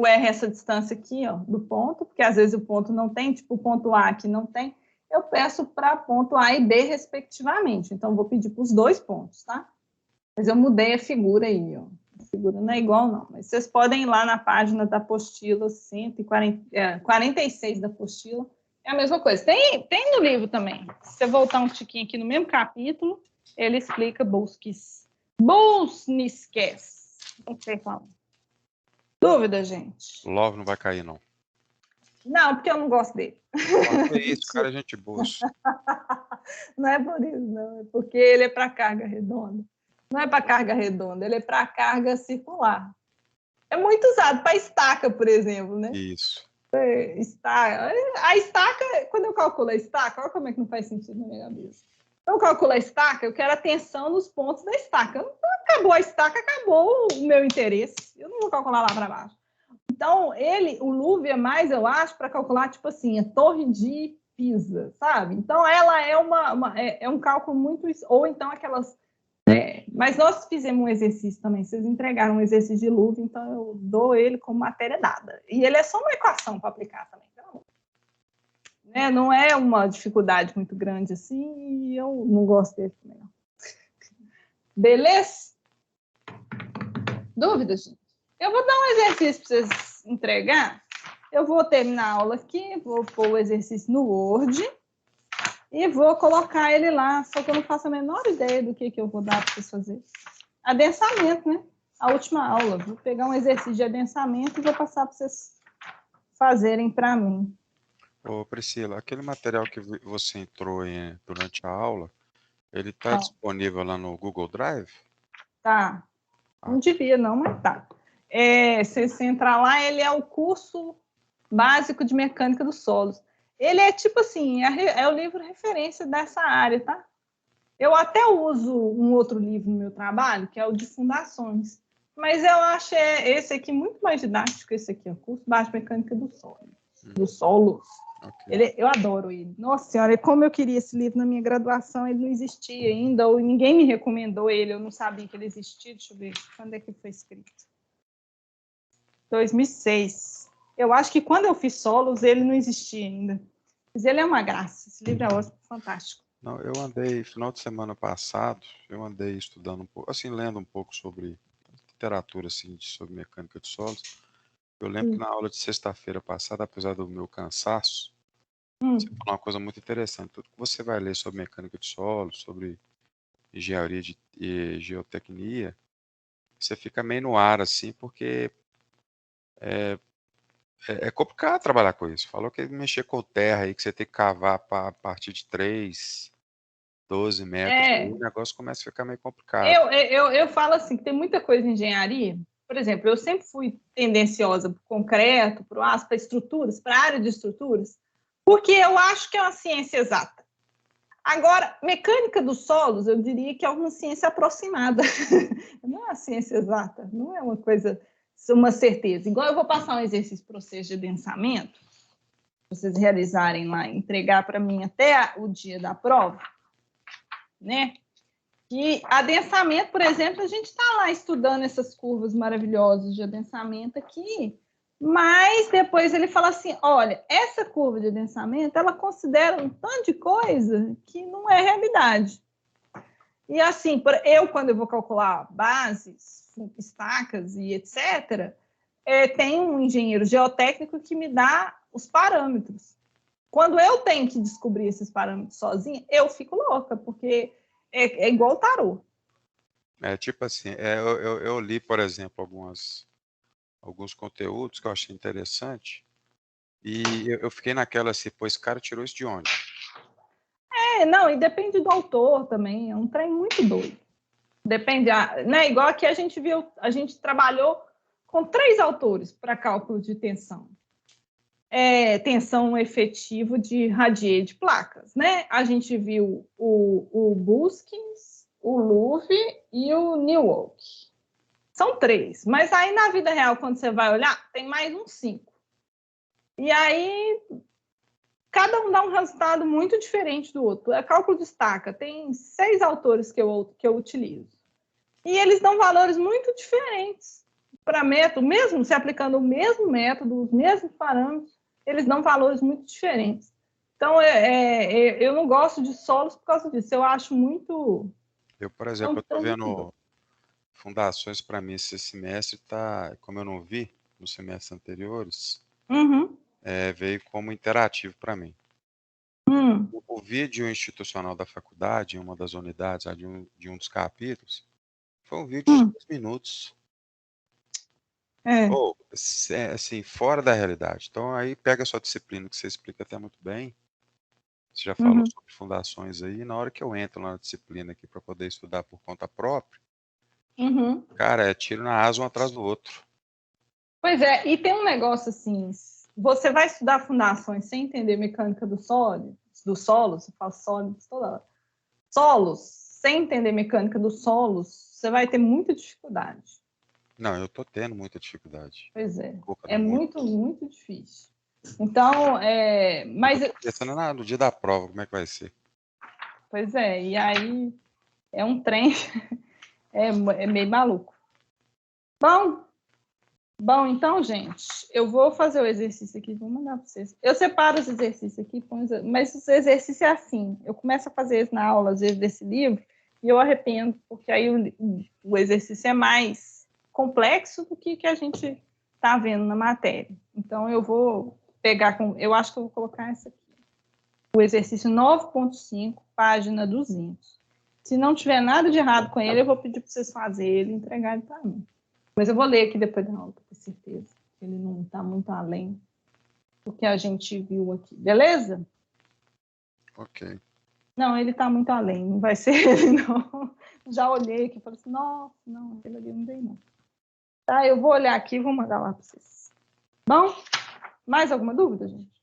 é essa distância aqui, ó, do ponto, porque às vezes o ponto não tem, tipo o ponto A aqui não tem. Eu peço para ponto A e B, respectivamente. Então, vou pedir para os dois pontos, tá? Mas eu mudei a figura aí, ó. figura não é igual, não. Mas vocês podem ir lá na página da apostila 46 da apostila. É a mesma coisa. Tem no livro também. Se você voltar um tiquinho aqui no mesmo capítulo, ele explica Busnisques. Não sei falar. Dúvida, gente? Love não vai cair, não. Não, porque eu não gosto dele. É isso, cara, é gente boa. Não é por isso, não. É porque ele é para carga redonda. Não é para carga redonda, ele é para carga circular. É muito usado para estaca, por exemplo, né? Isso. A estaca, quando eu calculo a estaca, olha como é que não faz sentido na minha cabeça. Eu calculo a estaca, eu quero a tensão nos pontos da estaca. Acabou a estaca, acabou o meu interesse. Eu não vou calcular lá para baixo. Então, o Louvre é mais, eu acho, para calcular, tipo assim, a torre de Pisa, sabe? Então, ela é um cálculo muito... Ou então aquelas... mas nós fizemos um exercício também, vocês entregaram um exercício de Louvre, então eu dou ele como matéria dada. E ele é só uma equação para aplicar também, pelo amor. Né? Não é uma dificuldade muito grande assim, e eu não gosto dele também, não. Beleza? Dúvidas, gente? Eu vou dar um exercício para vocês entregar. Eu vou terminar a aula aqui, vou pôr o exercício no Word e vou colocar ele lá, só que eu não faço a menor ideia do que eu vou dar para vocês fazerem. Adensamento, né? A última aula. Vou pegar um exercício de adensamento e vou passar para vocês fazerem para mim. Ô, Priscila, aquele material que você entrou durante a aula, ele está disponível lá no Google Drive? Tá. Não devia, não, mas tá. Se você entrar lá, ele é o curso básico de mecânica dos solos. Ele é tipo assim, é o livro referência dessa área, tá? Eu até uso um outro livro no meu trabalho, que é o de fundações. Mas eu acho esse aqui muito mais didático, esse aqui, o curso básico de mecânica dos solos. Okay. Eu adoro ele. Nossa senhora, como eu queria esse livro na minha graduação, ele não existia ainda, ou ninguém me recomendou ele, eu não sabia que ele existia. Deixa eu ver, quando é que foi escrito? 2006. Eu acho que quando eu fiz solos, ele não existia ainda. Mas ele é uma graça, esse livro é ótimo, fantástico. Não, eu andei, final de semana passado, eu andei estudando um pouco, assim, lendo um pouco sobre literatura, assim, sobre mecânica de solos. Eu lembro que na aula de sexta-feira passada, apesar do meu cansaço, você falou uma coisa muito interessante. Tudo que você vai ler sobre mecânica de solos, sobre engenharia e geotecnia, você fica meio no ar, assim, porque é complicado trabalhar com isso. Falou que mexer com terra aí, que você tem que cavar a partir de 3, 12 metros, o negócio começa a ficar meio complicado. Eu falo assim, que tem muita coisa em engenharia. Por exemplo, eu sempre fui tendenciosa para o concreto, para o aço, para estruturas, para a área de estruturas, porque eu acho que é uma ciência exata. Agora, mecânica dos solos, eu diria que é uma ciência aproximada. Não é uma ciência exata, não é uma coisa, uma certeza. Igual eu vou passar um exercício para vocês de adensamento, para vocês realizarem lá, entregar para mim até o dia da prova, né? E adensamento, por exemplo, a gente está lá estudando essas curvas maravilhosas de adensamento aqui, mas depois ele fala assim, olha, essa curva de adensamento, ela considera um tanto de coisa que não é realidade. E assim, quando eu vou calcular bases, estacas e etc., tem um engenheiro geotécnico que me dá os parâmetros. Quando eu tenho que descobrir esses parâmetros sozinha, eu fico louca, porque é igual tarô. Tipo assim, eu li, por exemplo, alguns conteúdos que eu achei interessante e eu fiquei naquela assim, pô, esse cara tirou isso de onde? Não, e depende do autor também, é um trem muito doido. Depende, né? Igual aqui a gente viu, a gente trabalhou com 3 autores para cálculo de tensão. Tensão efetiva de radier de placas, né? A gente viu o Busnis, o Louvre e o Newalk. São 3, mas aí na vida real, quando você vai olhar, tem mais uns 5. E aí, cada um dá um resultado muito diferente do outro. Cálculo de estaca, tem 6 autores que eu utilizo. E eles dão valores muito diferentes para método, mesmo se aplicando o mesmo método, os mesmos parâmetros, eles dão valores muito diferentes. Então, eu não gosto de solos por causa disso. Eu acho muito... Eu, por exemplo, eu estou vendo fundações para mim esse semestre tá, como eu não vi nos semestres anteriores, Uhum. Veio como interativo para mim. O vídeo institucional da faculdade, em uma das unidades, de um dos capítulos, foi um vídeo de 2 minutos. Ou, assim, fora da realidade. Então, aí pega a sua disciplina, que você explica até muito bem. Você já falou sobre fundações aí. Na hora que eu entro na disciplina aqui para poder estudar por conta própria, cara, é tiro na asa um atrás do outro. Pois é, e tem um negócio assim, você vai estudar fundações sem entender mecânica do solo, você fala sólidos toda hora. Solos, sem entender mecânica dos solos, você vai ter muita dificuldade. Não, eu tô tendo muita dificuldade. Pois é, é muito, muito difícil. Então, mas... Pensando no dia da prova, como é que vai ser? Pois é, e aí é um trem, é meio maluco. Bom, então, gente, eu vou fazer o exercício aqui, vou mandar para vocês. Eu separo os exercícios aqui, mas os exercícios é assim, eu começo a fazer isso na aula, às vezes, desse livro, e eu arrependo, porque aí o exercício é mais complexo do que a gente está vendo na matéria. Então, eu vou pegar, eu acho que eu vou colocar essa aqui. O exercício 9.5, página 200. Se não tiver nada de errado com ele, eu vou pedir para vocês fazerem ele e entregarem para mim. Mas eu vou ler aqui depois da aula, para ter certeza. Ele não está muito além do que a gente viu aqui. Beleza? Ok. Não, ele está muito além. Não vai ser ele, não. Já olhei aqui e falei assim, nossa, não, aquele ali não veio, não. Tá, eu vou olhar aqui e vou mandar lá para vocês. Bom? Mais alguma dúvida, gente?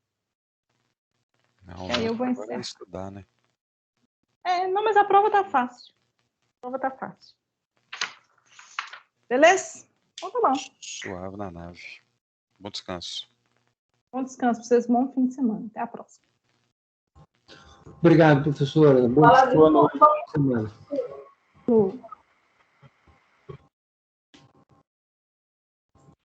Não, aí eu vou agora é estudar, né? Não, mas a prova tá fácil. Beleza? Então tá bom. Suave na nave. Bom descanso. Bom descanso para vocês. Bom fim de semana. Até a próxima. Obrigado, professora. Boa noite. Boa semana.